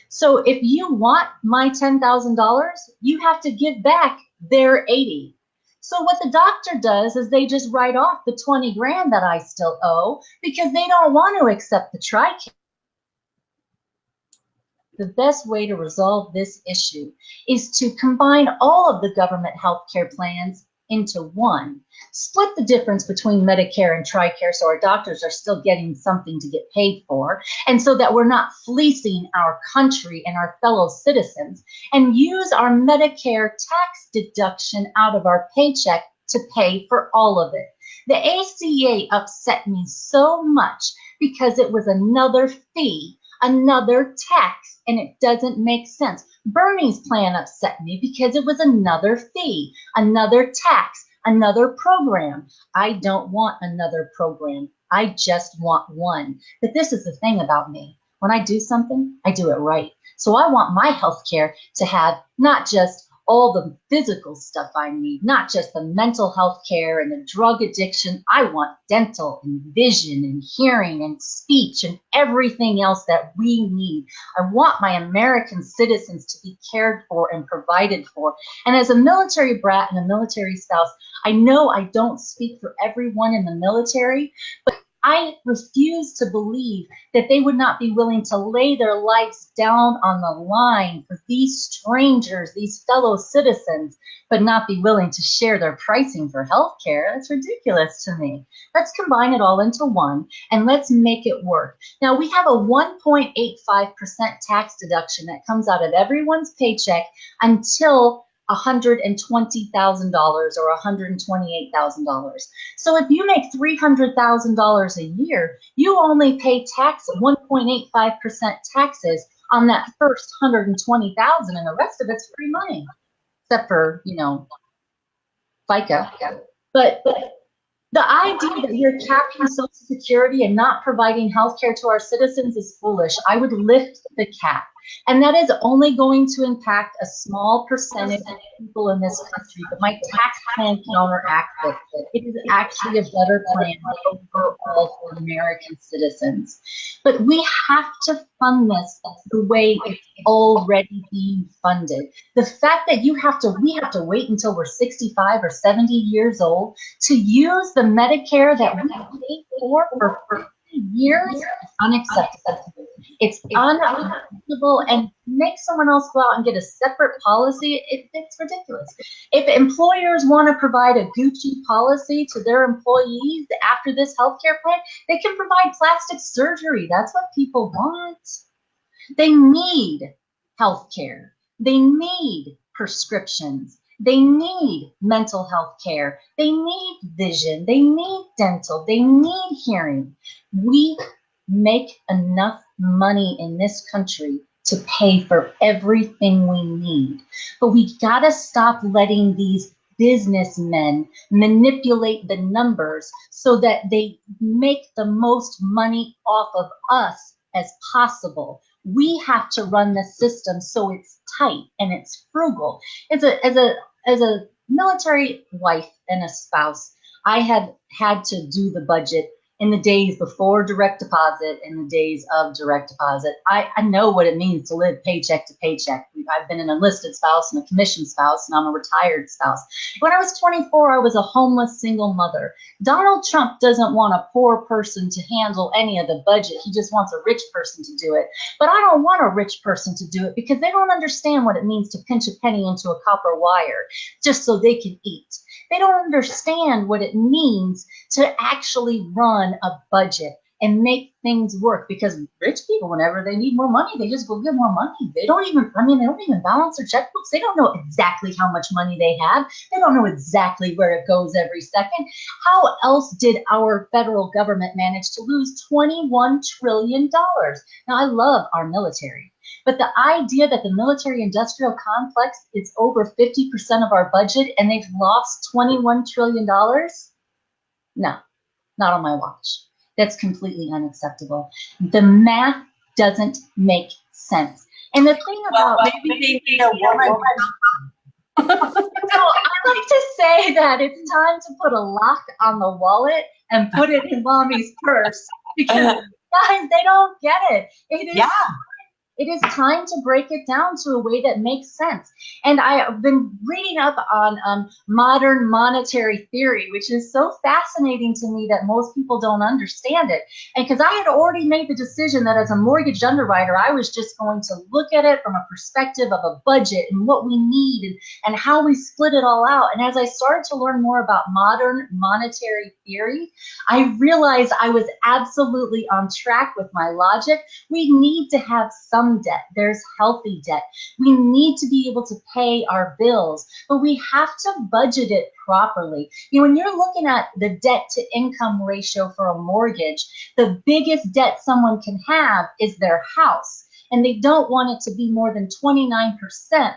So if you want my $10,000, you have to give back their $80,000. So what the doctor does is they just write off the $20,000 that I still owe because they don't want to accept the TRICARE. The best way to resolve this issue is to combine all of the government health care plans into one. Split the difference between Medicare and TRICARE so our doctors are still getting something to get paid for, and so that we're not fleecing our country and our fellow citizens, and use our Medicare tax deduction out of our paycheck to pay for all of it. The ACA upset me so much because it was another fee, another tax, and it doesn't make sense. Bernie's plan upset me because it was another fee, another tax, another program. I don't want another program. I just want one. But this is the thing about me. When I do something, I do it right. So I want my healthcare to have not just all the physical stuff I need, not just the mental health care and the drug addiction. I want dental and vision and hearing and speech and everything else that we need. I want my American citizens to be cared for and provided for. And as a military brat and a military spouse, I know I don't speak for everyone in the military, but I refuse to believe that they would not be willing to lay their lives down on the line for these strangers, these fellow citizens, but not be willing to share their pricing for healthcare. That's ridiculous to me. Let's combine it all into one and let's make it work. Now, we have a 1.85% tax deduction that comes out of everyone's paycheck until $120,000 or $128,000. So if you make $300,000 a year, you only pay tax at 1.85% taxes on that first $120,000, and the rest of it's free money, except for, you know, FICA. But the idea that you're capping Social Security and not providing health care to our citizens is foolish. I would lift the cap. And that is only going to impact a small percentage of people in this country, but my tax plan counteracts it. It is actually a better plan overall for American citizens. But we have to fund this the way it's already being funded. The fact that we have to wait until we're 65 or 70 years old to use the Medicare that we paid for 50 years is unacceptable. It's unacceptable, and make someone else go out and get a separate policy. It's ridiculous. If employers want to provide a Gucci policy to their employees after this healthcare plan, they can provide plastic surgery. That's what people want. They need healthcare. They need prescriptions. They need mental health care. They need vision. They need dental. They need hearing. We make enough money in this country to pay for everything we need. But we gotta stop letting these businessmen manipulate the numbers so that they make the most money off of us as possible. We have to run the system so it's tight and it's frugal. As a military wife and a spouse, I have had to do the budget in the days before direct deposit and the days of direct deposit. I know what it means to live paycheck to paycheck. I've been an enlisted spouse and a commissioned spouse, and I'm a retired spouse. When I was 24, I was a homeless single mother. Donald Trump doesn't want a poor person to handle any of the budget. He just wants a rich person to do it. But I don't want a rich person to do it because they don't understand what it means to pinch a penny into a copper wire just so they can eat. They don't understand what it means to actually run a budget and make things work, because rich people, whenever they need more money, they just go get more money. They don't even balance their checkbooks. They don't know exactly how much money they have. They don't know exactly where it goes every second. How else did our federal government manage to lose $21 trillion? Now, I love our military, but the idea that the military-industrial complex is over 50% of our budget and they've lost $21 trillion? No, not on my watch. That's completely unaccepectable. The math doesn't make sense. And the thing about maybe they need a woman. So I like to say that it's time to put a lock on the wallet and put it in mommy's purse, because guys, they don't get it. It is time to break it down to a way that makes sense. And I've been reading up on modern monetary theory, which is so fascinating to me that most people don't understand it. And because I had already made the decision that as a mortgage underwriter, I was just going to look at it from a perspective of a budget and what we need and how we split it all out. And as I started to learn more about modern monetary theory, I realized I was absolutely on track with my logic. We need to have some debt. There's healthy debt. We need to be able to pay our bills, but we have to budget it properly. You know, when you're looking at the debt to income ratio for a mortgage, the biggest debt someone can have is their house. and they don't want it to be more than 29%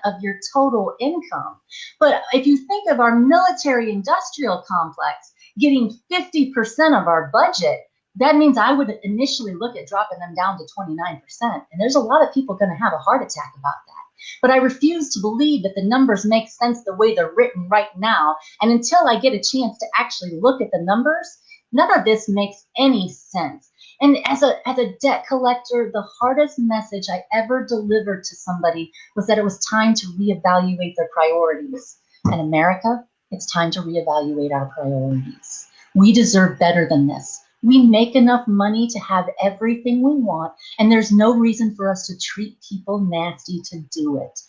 of your total income. But if you think of our military industrial complex getting 50% of our budget, that means I would initially look at dropping them down to 29%. And there's a lot of people going to have a heart attack about that. But I refuse to believe that the numbers make sense the way they're written right now. And until I get a chance to actually look at the numbers, none of this makes any sense. And as a debt collector, the hardest message I ever delivered to somebody was that it was time to reevaluate their priorities. And America, it's time to reevaluate our priorities. We deserve better than this. We make enough money to have everything we want, and there's no reason for us to treat people nasty to do it.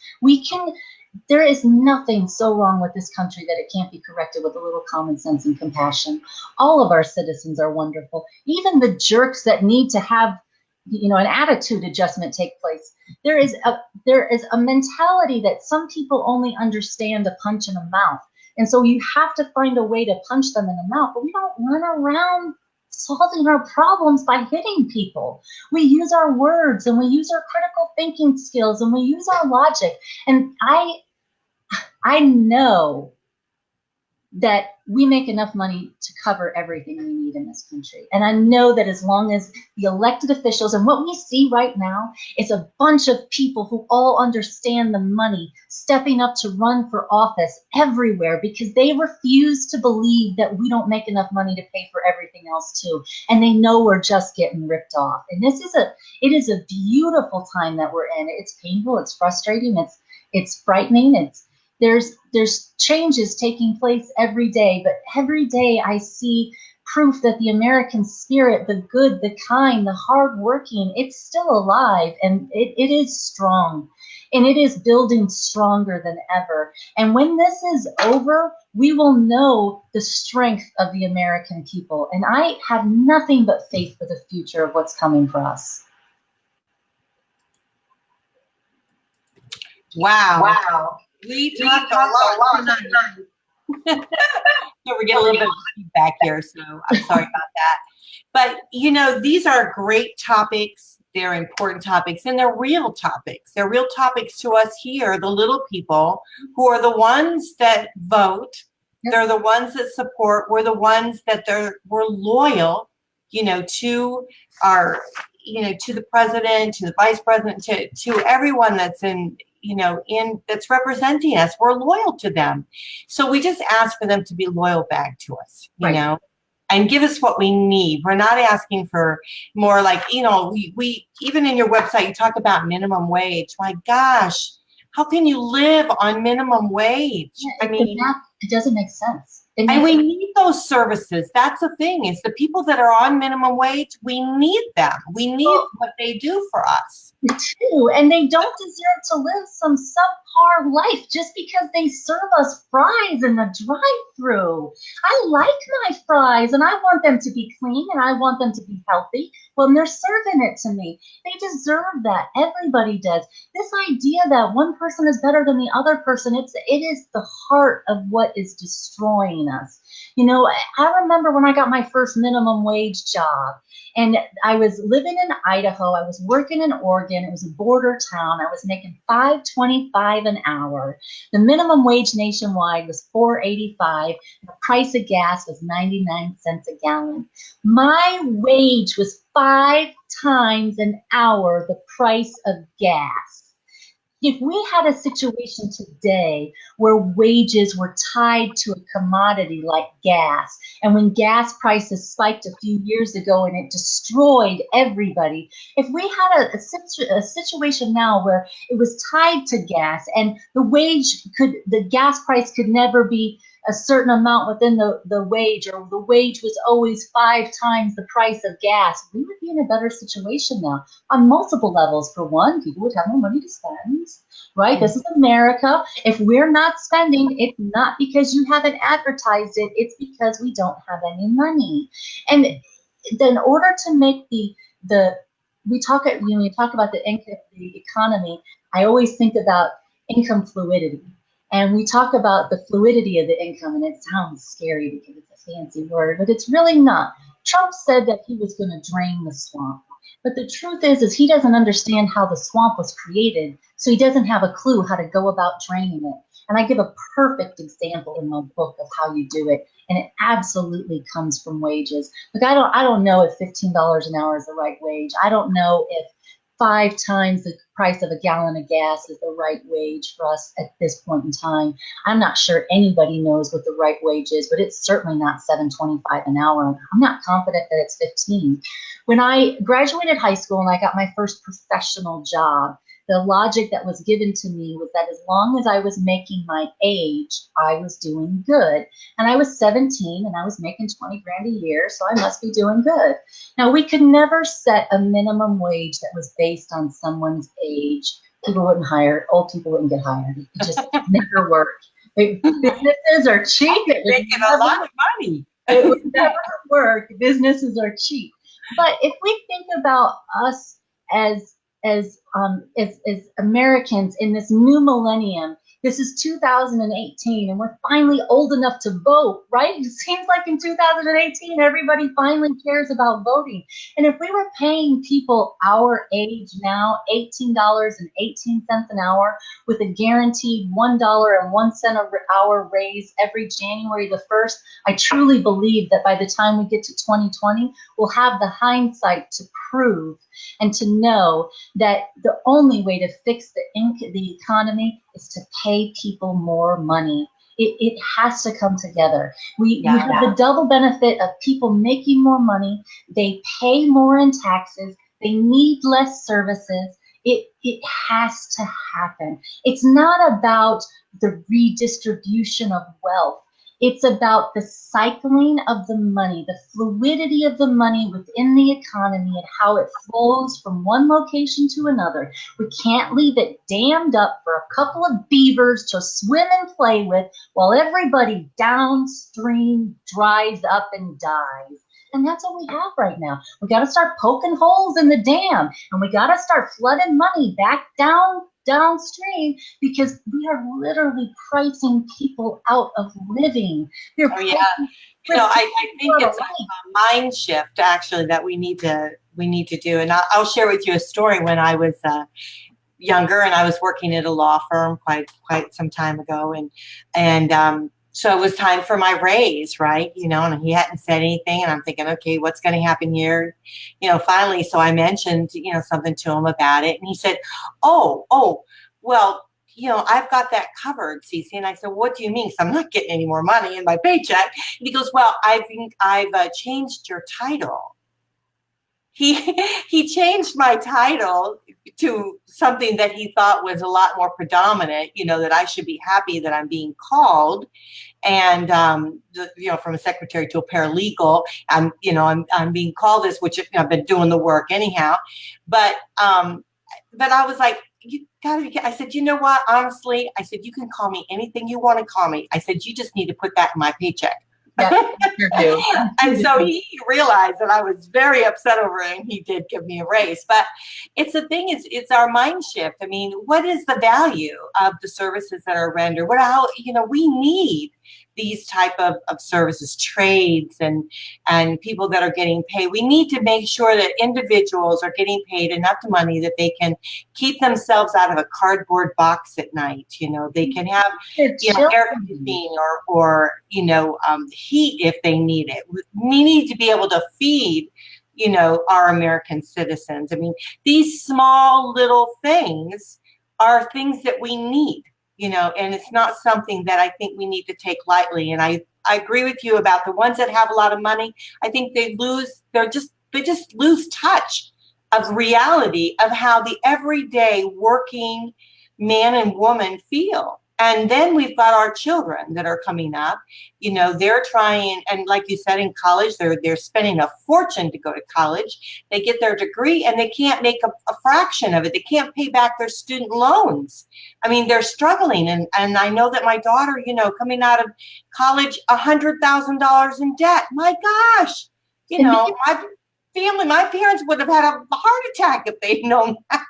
There is nothing so wrong with this country that it can't be corrected with a little common sense and compassion. All of our citizens are wonderful, even the jerks that need to have, an attitude adjustment take place. There is a mentality that some people only understand a punch in the mouth. And so you have to find a way to punch them in the mouth, but we don't run around solving our problems by hitting people. We use our words, and we use our critical thinking skills, and we use our logic. And I know that we make enough money to cover everything we need in this country. And I know that as long as the elected officials, and what we see right now is a bunch of people who all understand the money stepping up to run for office everywhere because they refuse to believe that we don't make enough money to pay for everything else too. And they know we're just getting ripped off. And it is a beautiful time that we're in. It's painful, it's frustrating, it's frightening, there's changes taking place every day, but every day I see proof that the American spirit, the good, the kind, the hardworking, it's still alive, and it is strong, and it is building stronger than ever. And when this is over, we will know the strength of the American people. And I have nothing but faith for the future of what's coming for us. Wow. We talked a lot tonight. So we're getting a little bit of feedback here, so I'm sorry about that. But, these are great topics. They're important topics, and they're real topics. They're real topics to us here, the little people, who are the ones that vote. They're the ones that support. We're the ones that we're loyal, to our, to the president, to the vice president, to everyone that's that's representing us. We're loyal to them. So we just ask for them to be loyal back to us, and give us what we need. We're not asking for more, like, we even in your website, you talk about minimum wage. My gosh, how can you live on minimum wage? It doesn't make sense. And we need those services. That's the thing, is the people that are on minimum wage, we need them. We need what they do for us. Too, and they don't deserve to live some subpar life just because they serve us fries in the drive-thru. I like my fries, and I want them to be clean, and I want them to be healthy when they're serving it to me. They deserve that. Everybody does. This idea that one person is better than the other person, it is the heart of what is destroying us. I remember when I got my first minimum wage job, and I was living in Idaho. I was working in Oregon. It was a border town. I was making $5.25 an hour. The minimum wage nationwide was $4.85. The price of gas was 99 cents a gallon. My wage was 5 times an hour the price of gas. If we had a situation today where wages were tied to a commodity like gas, and when gas prices spiked a few years ago and it destroyed everybody, if we had a situation now where it was tied to gas and the gas price could never be a certain amount within the wage, or the wage was always 5 times the price of gas, we would be in a better situation now on multiple levels. For one, people would have more money to spend, right? This is America. If we're not spending, it's not because you haven't advertised it, it's because we don't have any money. And in order to make we talk about the economy, I always think about income fluidity. And we talk about the fluidity of the income, and it sounds scary because it's a fancy word, but it's really not. Trump said that he was going to drain the swamp. But the truth is he doesn't understand how the swamp was created, so he doesn't have a clue how to go about draining it. And I give a perfect example in my book of how you do it, and it absolutely comes from wages. Like I don't know if $15 an hour is the right wage. I don't know if 5 times the price of a gallon of gas is the right wage for us at this point in time. I'm not sure anybody knows what the right wage is, but it's certainly not $7.25 an hour. I'm not confident that it's 15. When I graduated high school and I got my first professional job, the logic that was given to me was that as long as I was making my age, I was doing good. And I was 17 and I was making 20 grand a year, so I must be doing good. Now, we could never set a minimum wage that was based on someone's age. People wouldn't hire, old people wouldn't get hired. It just never worked. Businesses are cheap. Making a lot of money. It would never work. Businesses are cheap. But if we think about us as Americans in this new millennium, this is 2018, and we're finally old enough to vote, right? It seems like in 2018, everybody finally cares about voting. And if we were paying people our age now, $18.18 an hour, with a guaranteed $1.01 an hour raise every January the 1st, I truly believe that by the time we get to 2020, we'll have the hindsight to prove and to know that the only way to fix the economy is to pay people more money. It has to come together. We have the double benefit of people making more money. They pay more in taxes. They need less services. It has to happen. It's not about the redistribution of wealth. It's about the cycling of the money, the fluidity of the money within the economy and how it flows from one location to another. We can't leave it dammed up for a couple of beavers to swim and play with while everybody downstream dries up and dies. And that's what we have right now. We got to start poking holes in the dam, and we got to start flooding money back downstream, because we are literally pricing people out of living. I think it's a mind shift actually that we need to do. And I'll share with you a story. When I was younger and I was working at a law firm quite some time ago, and so it was time for my raise, right? And he hadn't said anything, and I'm thinking, okay, what's going to happen here? Finally, so I mentioned, something to him about it, and he said, oh, well, I've got that covered, Cece. And I said, what do you mean? 'Cause I'm not getting any more money in my paycheck. And he goes, well, I've changed your title. He changed my title to something that he thought was a lot more predominant, that I should be happy that I'm being called. And, from a secretary to a paralegal, I'm being called this, which I've been doing the work anyhow. But I was like, you gotta be, I said, you know what? Honestly, I said, you can call me anything you want to call me. I said, you just need to put that in my paycheck. And so he realized that I was very upset over it, and he did give me a raise. But it's the thing is, it's our mind shift. I mean, what is the value of the services that are rendered? We need these type of services, trades and people that are getting paid. We need to make sure that individuals are getting paid enough money that they can keep themselves out of a cardboard box at night. They can have air conditioning or heat if they need it. We need to be able to feed our American citizens. I mean, these small little things are things that we need. And it's not something that I think we need to take lightly. And I agree with you about the ones that have a lot of money. I think they just lose touch of reality of how the everyday working man and woman feel. And then we've got our children that are coming up, they're trying, and like you said, in college, they're spending a fortune to go to college. They get their degree and they can't make a fraction of it. They can't pay back their student loans. I mean, they're struggling. And I know that my daughter, coming out of college, $100,000 in debt. My gosh, my parents would have had a heart attack if they'd known that.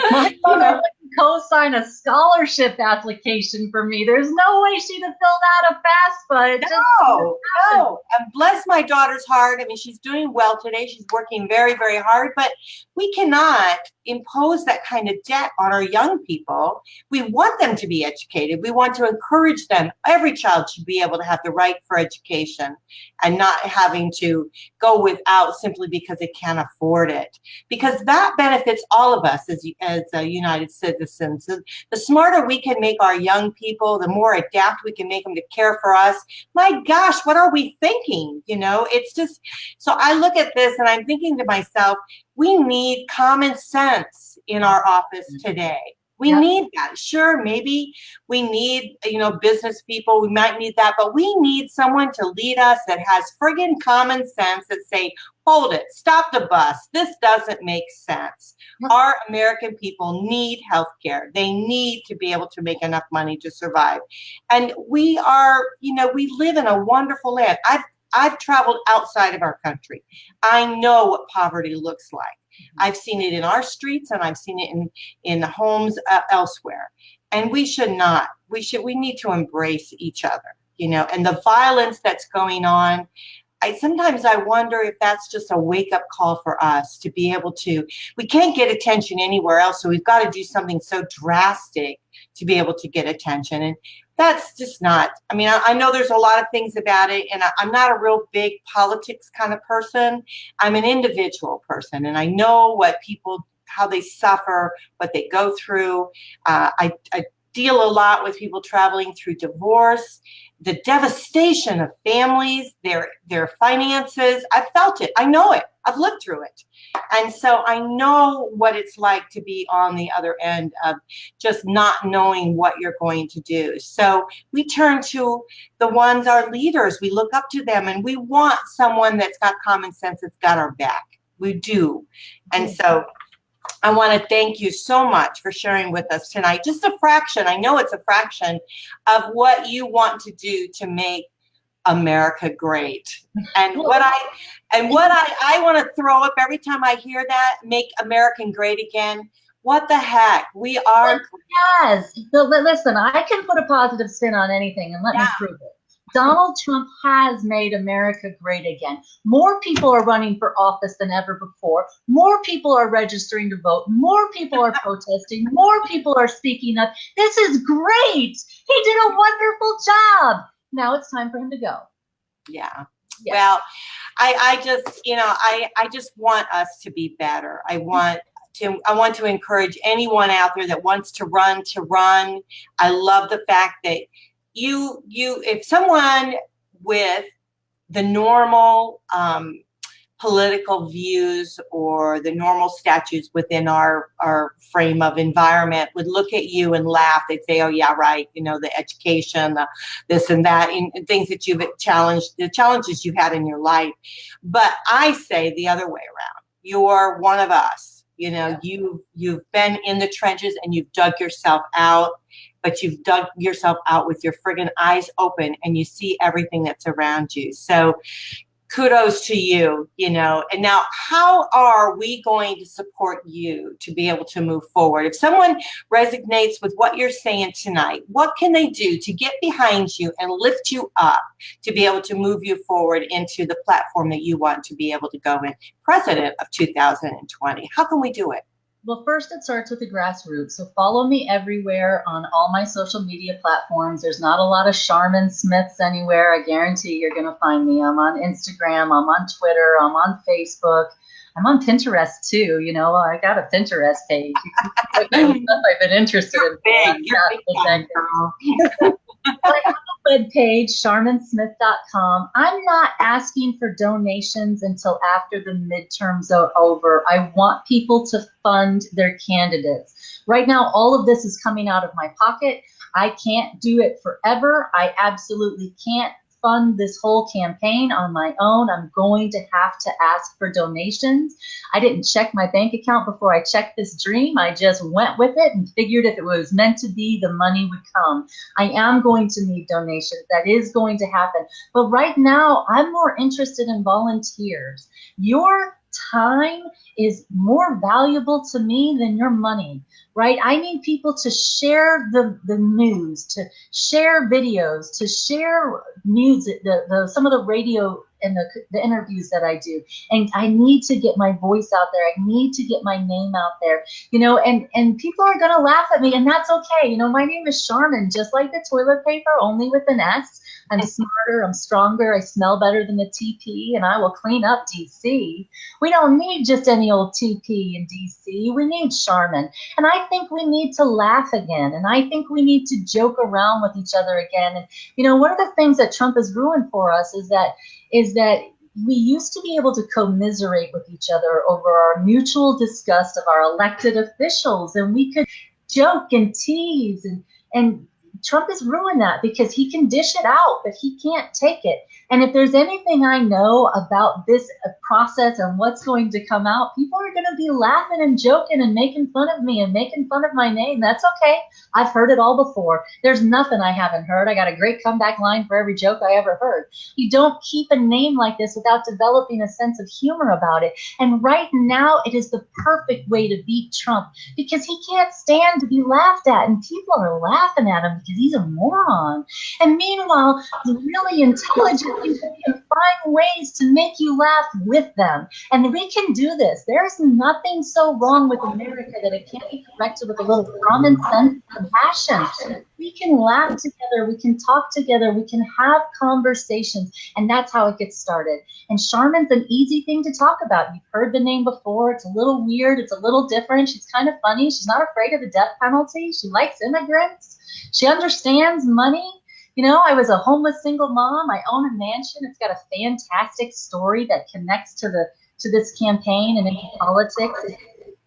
My daughter went to co-sign a scholarship application for me. There's no way she'd have filled out a FAFSA. It just No, no. And bless my daughter's heart. I mean, she's doing well today. She's working very, very hard, but we cannot impose that kind of debt on our young people. We want them to be educated. We want to encourage them. Every child should be able to have the right for education and not having to go without simply because they can't afford it. Because that benefits all of us as United citizens. The smarter we can make our young people, the more adapt we can make them to care for us. My gosh, what are we thinking? You know, it's just, so I look at this and I'm thinking to myself, we need common sense in our office today. We need that. Sure, maybe we need, business people. We might need that, but we need someone to lead us that has friggin' common sense that say, hold it, stop the bus. This doesn't make sense. Our American people need health care. They need to be able to make enough money to survive. And we are, we live in a wonderful land. I've traveled outside of our country. I know what poverty looks like. I've seen it in our streets and I've seen it in homes elsewhere. And we should not. We need to embrace each other, and the violence that's going on. Sometimes I wonder if that's just a wake-up call for us to be able to, we can't get attention anywhere else, so we've got to do something so drastic to be able to get attention. And that's just not, I know there's a lot of things about it, and I'm not a real big politics kind of person. I'm an individual person, and I know what people, how they suffer, what they go through. I deal a lot with people traveling through divorce, the devastation of families, their finances. I've felt it. I know it. I've lived through it. And so I know what it's like to be on the other end of just not knowing what you're going to do. So we turn to the ones, our leaders. We look up to them, and we want someone that's got common sense, that's got our back. We do. And so I want to thank you so much for sharing with us tonight. Just a fraction, I know it's a fraction of what you want to do to make America great. And what I want to throw up every time I hear that, make America great again. What the heck? We are. Yes. Listen, I can put a positive spin on anything, and let me prove it. Donald Trump has made America great again. More people are running for office than ever before. More people are registering to vote. More people are protesting. More people are speaking up. This is great. He did a wonderful job. Now it's time for him to go. Yeah. Well, I just want us to be better. I want to encourage anyone out there that wants to run. I love the fact that if someone with the normal political views or the normal statutes within our frame of environment would look at you and laugh, they'd say, oh yeah, right, the education, this and that, and things that you've challenged, the challenges you've had in your life. But I say the other way around. You're one of us. You've been in the trenches and you've dug yourself out. But you've dug yourself out with your friggin' eyes open, and you see everything that's around you. So kudos to you, And now, how are we going to support you to be able to move forward? If someone resonates with what you're saying tonight, what can they do to get behind you and lift you up to be able to move you forward into the platform that you want to be able to go in, President of 2020? How can we do it? Well, first it starts with the grassroots. So follow me everywhere on all my social media platforms. There's not a lot of Sharmin Smiths anywhere. I guarantee you're going to find me. I'm on Instagram. I'm on Twitter. I'm on Facebook. I'm on Pinterest too. I got a Pinterest page. I've been interested in. You're big, girl. I have a webpage, sharminsmith.com. I'm not asking for donations until after the midterms are over. I want people to fund their candidates. Right now, all of this is coming out of my pocket. I can't do it forever. I absolutely can't fund this whole campaign on my own. I'm going to have to ask for donations. I didn't check my bank account before I checked this dream. I just went with it and figured if it was meant to be, the money would come. I am going to need donations. That is going to happen. But right now, I'm more interested in volunteers. Your time is more valuable to me than your money, right? I need people to share the news, to share videos, to share music, some of the radio and the interviews that I do. And I need to get my voice out there. I need to get my name out there, and people are going to laugh at me, and that's okay. My name is Sharmin, just like the toilet paper, only with an S. I'm smarter, I'm stronger, I smell better than the TP, and I will clean up DC. We don't need just any old TP in DC. We need Sharmin. And I think we need to laugh again. And I think we need to joke around with each other again. And, one of the things that Trump has ruined for us is that we used to be able to commiserate with each other over our mutual disgust of our elected officials. And we could joke and tease, and Trump has ruined that because he can dish it out, but he can't take it. And if there's anything I know about this process and what's going to come out, people are going to be laughing and joking and making fun of me and making fun of my name. That's okay. I've heard it all before. There's nothing I haven't heard. I got a great comeback line for every joke I ever heard. You don't keep a name like this without developing a sense of humor about it. And right now, it is the perfect way to beat Trump because he can't stand to be laughed at, and people are laughing at him because he's a moron. And meanwhile, the really intelligent people can find ways to make you laugh with them. And we can do this. There's nothing so wrong with America that it can't be corrected with a little common sense and compassion. We can laugh together. We can talk together. We can have conversations. And that's how it gets started. And Sharmin's an easy thing to talk about. You've heard the name before. It's a little weird. It's a little different. She's kind of funny. She's not afraid of the death penalty. She likes immigrants. She understands money. I was a homeless single mom. I own a mansion. It's got a fantastic story that connects to this campaign and into politics.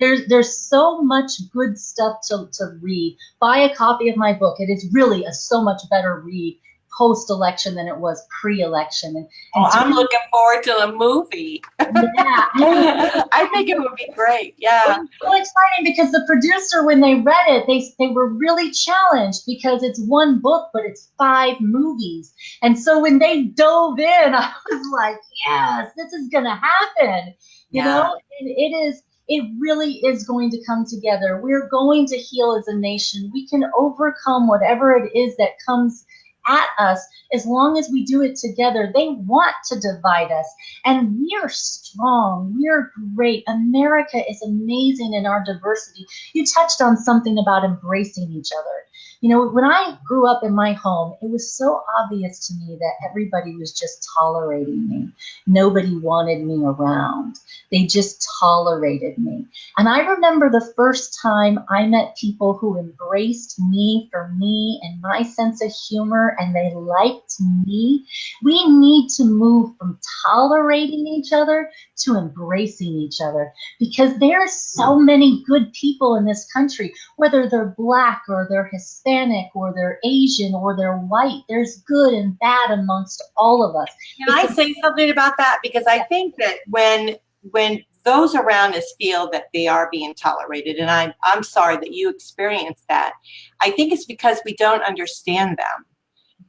There's so much good stuff to read. Buy a copy of my book. It is really a so much better read post-election than it was pre-election. And I'm looking forward to the movie. Yeah. I think it would be great. Yeah. It's so exciting because the producer, when they read it, they were really challenged because it's one book, but it's 5 movies. And so when they dove in, I was like, yes, this is going to happen. You know, and it really is going to come together. We're going to heal as a nation. We can overcome whatever it is that comes at us as long as we do it together. They want to divide us, and we are strong. We are great. America is amazing in our diversity. You touched on something about embracing each other. When I grew up in my home, it was so obvious to me that everybody was just tolerating me. Nobody wanted me around. They just tolerated me. And I remember the first time I met people who embraced me for me and my sense of humor, and they liked me. We need to move from tolerating each other to embracing each other, because there are so many good people in this country, whether they're Black or they're Hispanic or they're Asian or they're white. There's good and bad amongst all of us. Can I say something about that? Because I think that when those around us feel that they are being tolerated, and I'm sorry that you experienced that, I think it's because we don't understand them.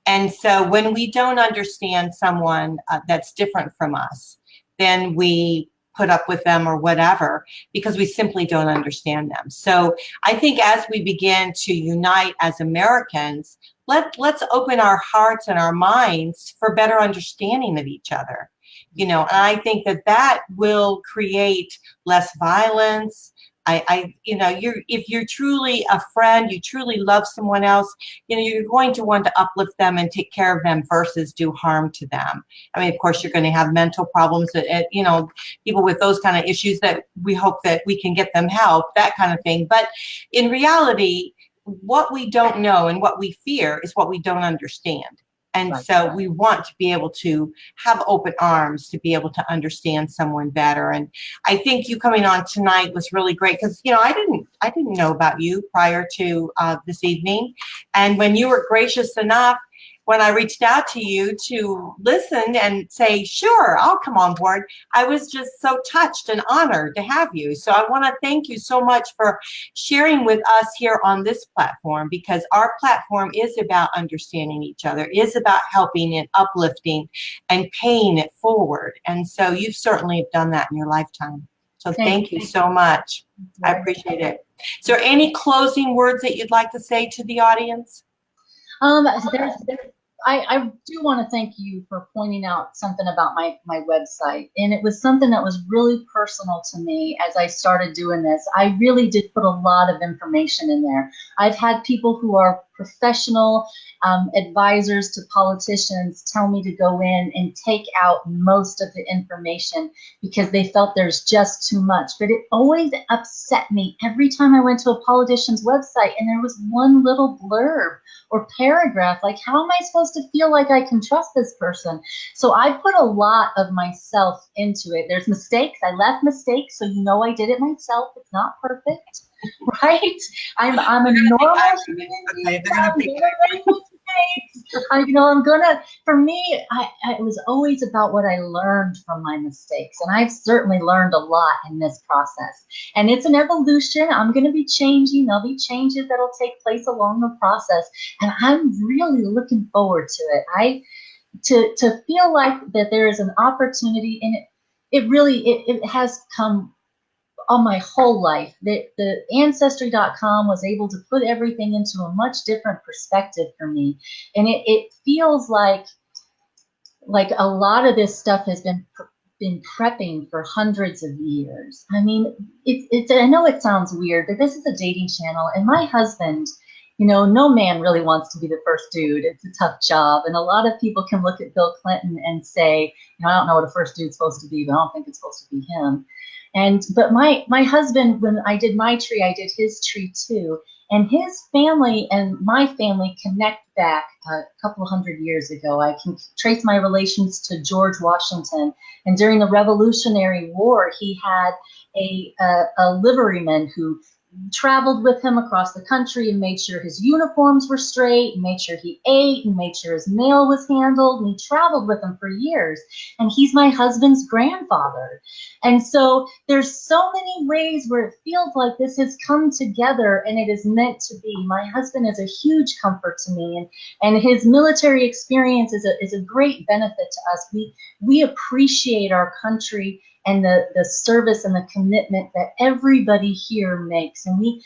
And so when we don't understand someone that's different from us, then we put up with them or whatever, because we simply don't understand them. So I think as we begin to unite as Americans, let's open our hearts and our minds for better understanding of each other. And I think that will create less violence. If you're truly a friend, you truly love someone else, you're going to want to uplift them and take care of them versus do harm to them. I mean, of course, you're going to have mental problems, people with those kind of issues that we hope that we can get them help, that kind of thing. But in reality, what we don't know and what we fear is what we don't understand. And so we want to be able to have open arms to be able to understand someone better. And I think you coming on tonight was really great because, I didn't know about you prior to this evening. And when you were gracious enough when I reached out to you to listen and say, sure, I'll come on board, I was just so touched and honored to have you. So I want to thank you so much for sharing with us here on this platform, because our platform is about understanding each other, is about helping and uplifting and paying it forward. And so you certainly have done that in your lifetime. So thank you so much. I appreciate it. Is there any closing words that you'd like to say to the audience? I do want to thank you for pointing out something about my website. And it was something that was really personal to me as I started doing this. I really did put a lot of information in there. I've had people who are professional advisors to politicians tell me to go in and take out most of the information because they felt there's just too much. But it always upset me every time I went to a politician's website and there was one little blurb or paragraph, like, how am I supposed to feel like I can trust this person? So I put a lot of myself into it. There's mistakes. I left mistakes, so you know I did it myself. It's not perfect, right? I'm a normal human being. For me, it was always about what I learned from my mistakes. And I've certainly learned a lot in this process. And it's an evolution. I'm going to be changing. There'll be changes that'll take place along the process. And I'm really looking forward to it. To feel like that there is an opportunity, and it has come all my whole life. The Ancestry.com was able to put everything into a much different perspective for me. And it feels like a lot of this stuff has been prepping for hundreds of years. I mean, I know it sounds weird, but this is a dating channel, and my husband, no man really wants to be the first dude. It's a tough job. And a lot of people can look at Bill Clinton and say, I don't know what a first dude's supposed to be, but I don't think it's supposed to be him. But my husband, when I did my tree, I did his tree too. And his family and my family connect back a couple of hundred years ago. I can trace my relations to George Washington. And during the Revolutionary War, he had a liveryman who traveled with him across the country and made sure his uniforms were straight, and made sure he ate, and made sure his mail was handled. And he traveled with him for years. And he's my husband's grandfather. And so there's so many ways where it feels like this has come together and it is meant to be. My husband is a huge comfort to me, and his military experience is a great benefit to us. We appreciate our country and the service and the commitment that everybody here makes. And we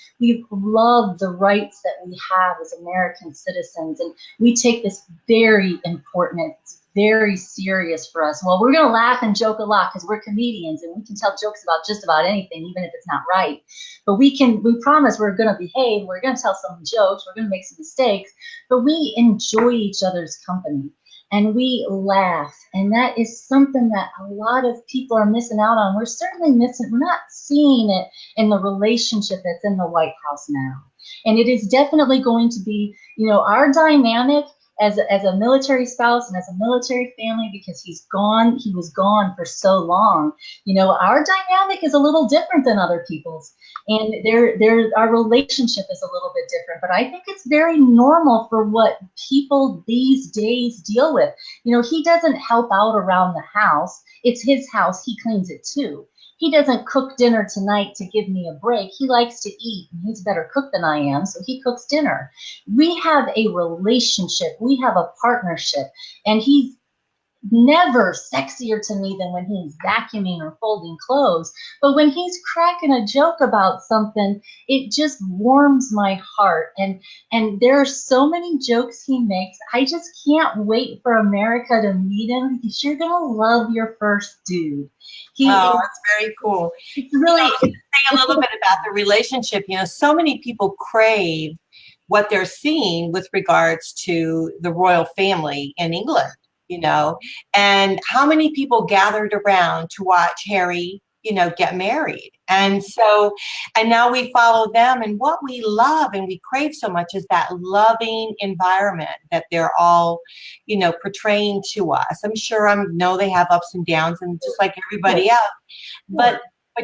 love the rights that we have as American citizens. And we take this very important, it's very serious for us. Well, we're gonna laugh and joke a lot because we're comedians and we can tell jokes about just about anything, even if it's not right. But we promise we're gonna behave, we're gonna tell some jokes, we're gonna make some mistakes, but we enjoy each other's company. And we laugh, and that is something that a lot of people are missing out on. We're certainly missing, we're not seeing it in the relationship that's in the White House now. And it is definitely going to be, our dynamic as a military spouse and as a military family, because he was gone for so long. Our dynamic is a little different than other people's. And our relationship is a little bit different, but I think it's very normal for what people these days deal with. He doesn't help out around the house. It's his house. He cleans it too. He doesn't cook dinner tonight to give me a break. He likes to eat, and he's a better cook than I am, so he cooks dinner. We have a relationship. We have a partnership, and he's never sexier to me than when he's vacuuming or folding clothes. But when he's cracking a joke about something, it just warms my heart. And there are so many jokes he makes. I just can't wait for America to meet him, because you're going to love your first dude. That's very cool. It's really say a little bit about the relationship. So many people crave what they're seeing with regards to the royal family in England. And how many people gathered around to watch Harry, get married. And now we follow them, and what we love and we crave so much is that loving environment that they're all, portraying to us. I'm sure know they have ups and downs, and just like everybody else, but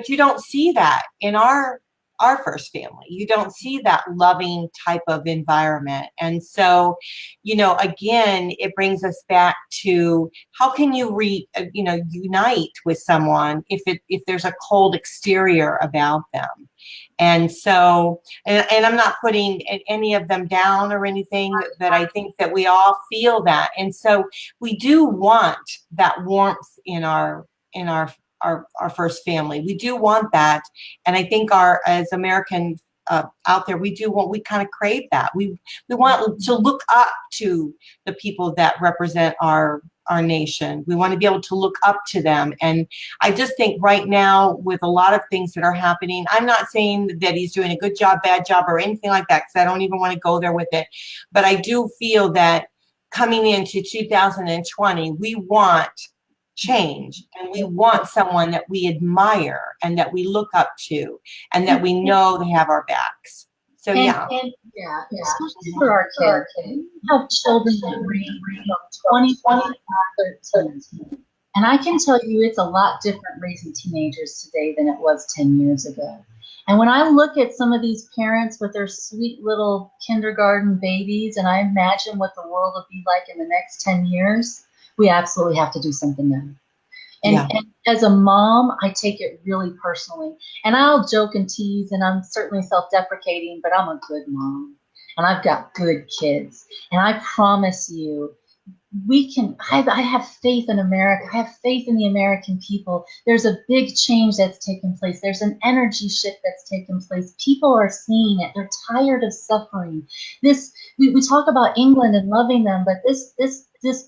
you don't see that in our our first family. You don't see that loving type of environment. And so, you know, again, it brings us back to how can you unite with someone if there's a cold exterior about them. And so, and I'm not putting any of them down or anything, but I think that we all feel that. And so we do want that warmth in our first family. We do want that. And I think as American out there, we kind of crave that. We want to look up to the people that represent our nation. We want to be able to look up to them. And I just think right now with a lot of things that are happening, I'm not saying that he's doing a good job, bad job, or anything like that, because I don't even want to go there with it. But I do feel that coming into 2020, we want change, and we want someone that we admire and that we look up to and that we know they have our backs. So especially for our kids. We have children that range from 20 to 13. And I can tell you it's a lot different raising teenagers today than it was 10 years ago. And when I look at some of these parents with their sweet little kindergarten babies, and I imagine what the world will be like in the next 10 years, we absolutely have to do something then. And as a mom, I take it really personally. And I'll joke and tease, and I'm certainly self-deprecating, but I'm a good mom. And I've got good kids. And I promise you, I have faith in America. I have faith in the American people. There's a big change that's taken place. There's an energy shift that's taken place. People are seeing it. They're tired of suffering. We talk about England and loving them, but this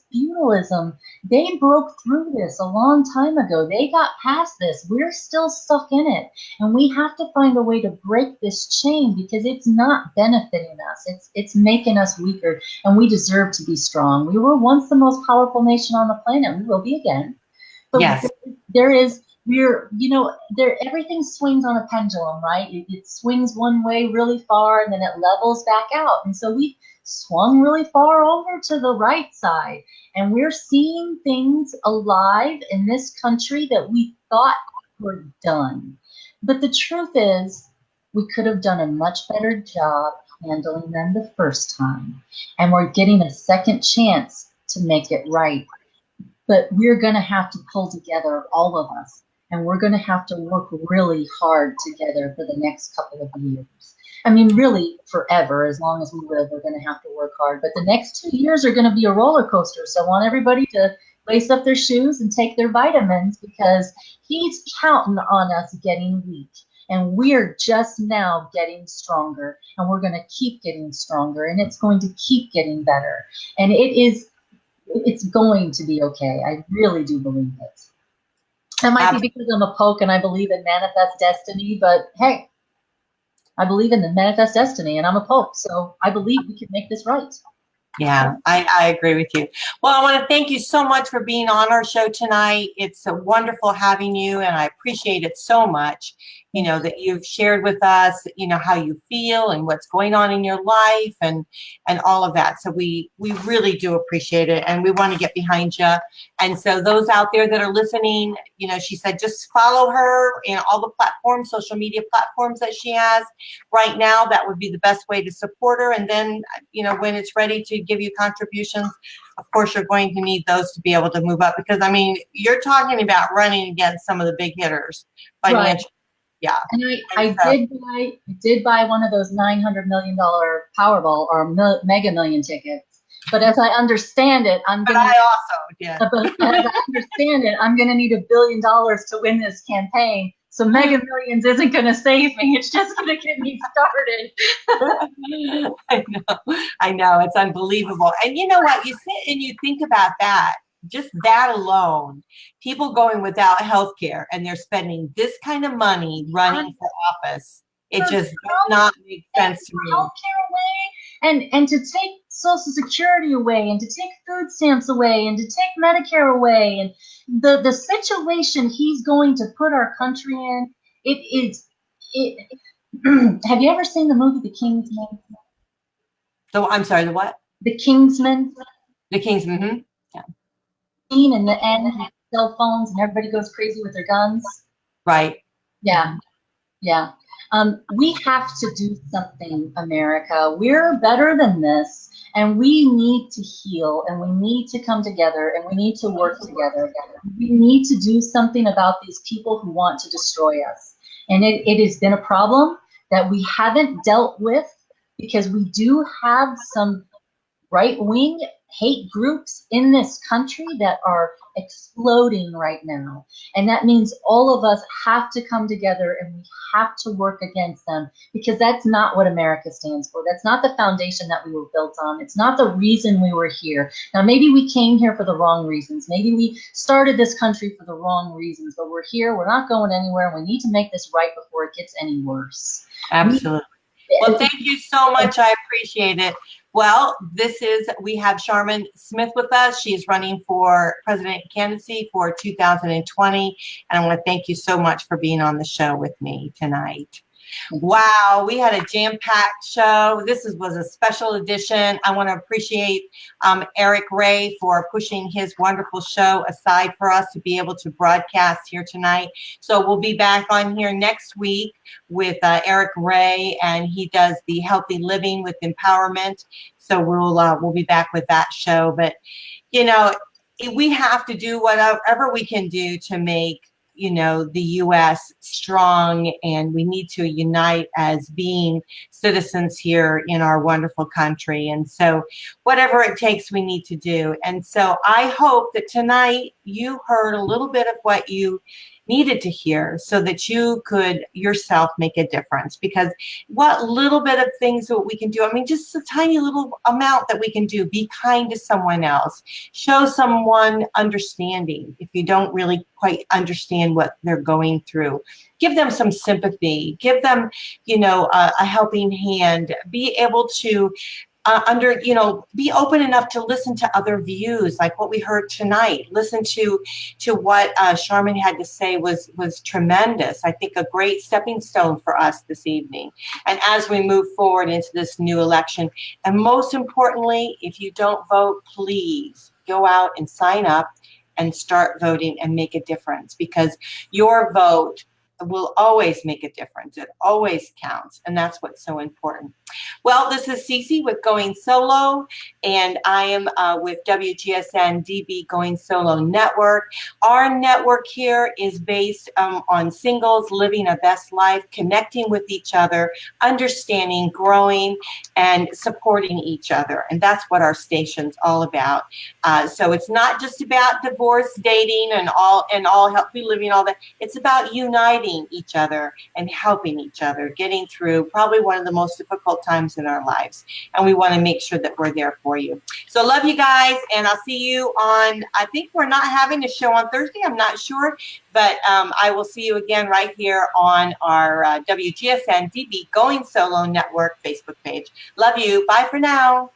feudalism, they broke through this a long time ago. They got past this. We're still stuck in it. And we have to find a way to break this chain because it's not benefiting us. It's making us weaker, and we deserve to be strong. We were once the most powerful nation on the planet. We will be again. But yes, everything swings on a pendulum, right? It swings one way really far and then it levels back out. And so we swung really far over to the right side. And we're seeing things alive in this country that we thought were done. But the truth is, we could have done a much better job handling them the first time. And we're getting a second chance to make it right. But we're going to have to pull together, all of us. And we're going to have to work really hard together for the next couple of years. I mean, really forever. As long as we live, we're going to have to work hard. But the next 2 years are going to be a roller coaster. So I want everybody to lace up their shoes and take their vitamins, because he's counting on us getting weak. And we're just now getting stronger. And we're going to keep getting stronger. And it's going to keep getting better. And it's going to be okay. I really do believe it. That might be because I'm a Poke and I believe in manifest destiny, but hey, I believe in the manifest destiny and I'm a Pope, so I believe we can make this right. Yeah, I agree with you. Well, I want to thank you so much for being on our show tonight. It's wonderful having you, and I appreciate it so much, that you've shared with us, how you feel and what's going on in your life and all of that. So we really do appreciate it, and we want to get behind you. And so those out there that are listening, she said just follow her in all the platforms, social media platforms that she has right now. That would be the best way to support her. And then, when it's ready to give you contributions, of course, you're going to need those to be able to move up, because you're talking about running against some of the big hitters financially. Right. Yeah. And I did buy one of those $900 million Powerball or Mega Million tickets. But as I understand it, I'm going to need $1 billion to win this campaign. So Mega Millions isn't going to save me. It's just going to get me started. I know. It's unbelievable. And you know what? You sit and you think about that. Just that alone, people going without health care and they're spending this kind of money running for office. It just does not make sense to me. Healthcare away, and to take Social Security away, and to take food stamps away, and to take Medicare away, and the situation he's going to put our country in, have you ever seen the movie The Kingsman? I'm sorry, the what? The Kingsman. The Kingsman. Mm-hmm. Yeah. In the end, cell phones, and everybody goes crazy with their guns. Right. Yeah. We have to do something, America. We're better than this, and we need to heal, and we need to come together, and we need to work together. We need to do something about these people who want to destroy us. And it has been a problem that we haven't dealt with, because we do have some right-wing hate groups in this country that are exploding right now. And that means all of us have to come together, and we have to work against them, because that's not what America stands for. That's not the foundation that we were built on. It's not the reason we were here. Now, maybe we came here for the wrong reasons. Maybe we started this country for the wrong reasons, but we're here. We're not going anywhere. We need to make this right before it gets any worse. Absolutely. Well, thank you so much. I appreciate it. Well, we have Sharmin Smith with us. She's running for president candidacy for 2020. And I want to thank you so much for being on the show with me tonight. Wow, we had a jam-packed show. This was a special edition. I want to appreciate Eric Ray for pushing his wonderful show aside for us to be able to broadcast here tonight. So we'll be back on here next week with Eric Ray, and he does the Healthy Living with Empowerment. So we'll be back with that show. But, you know, we have to do whatever we can do to make the U.S. strong, and we need to unite as being citizens here in our wonderful country. And so whatever it takes, we need to do. And so I hope that tonight you heard a little bit of what you needed to hear so that you could yourself make a difference. Because what little bit of things that we can do, I mean, just a tiny little amount that we can do. Be kind to someone else. Show someone understanding if you don't really quite understand what they're going through. Give them some sympathy. Give them, a helping hand. Be able to be open enough to listen to other views, like what we heard tonight. Listen to what Sharmin had to say was tremendous. I think a great stepping stone for us this evening. And as we move forward into this new election, and most importantly, if you don't vote, please go out and sign up and start voting and make a difference, because your vote will always make a difference. It always counts, and that's what's so important. Well, this is Cece with Going Solo, and I am with WGSN-DB Going Solo Network. Our network here is based on singles living a best life, connecting with each other, understanding, growing, and supporting each other. And that's what our station's all about. So it's not just about divorce, dating, and all healthy living, all that. It's about uniting each other and helping each other, getting through probably one of the most difficult times in our lives. And we want to make sure that we're there for you. So love you guys, and I'll see you on, I think we're not having a show on Thursday, I'm not sure, but I will see you again right here on our WGSN-DB Going Solo Network Facebook page. Love you. Bye for now.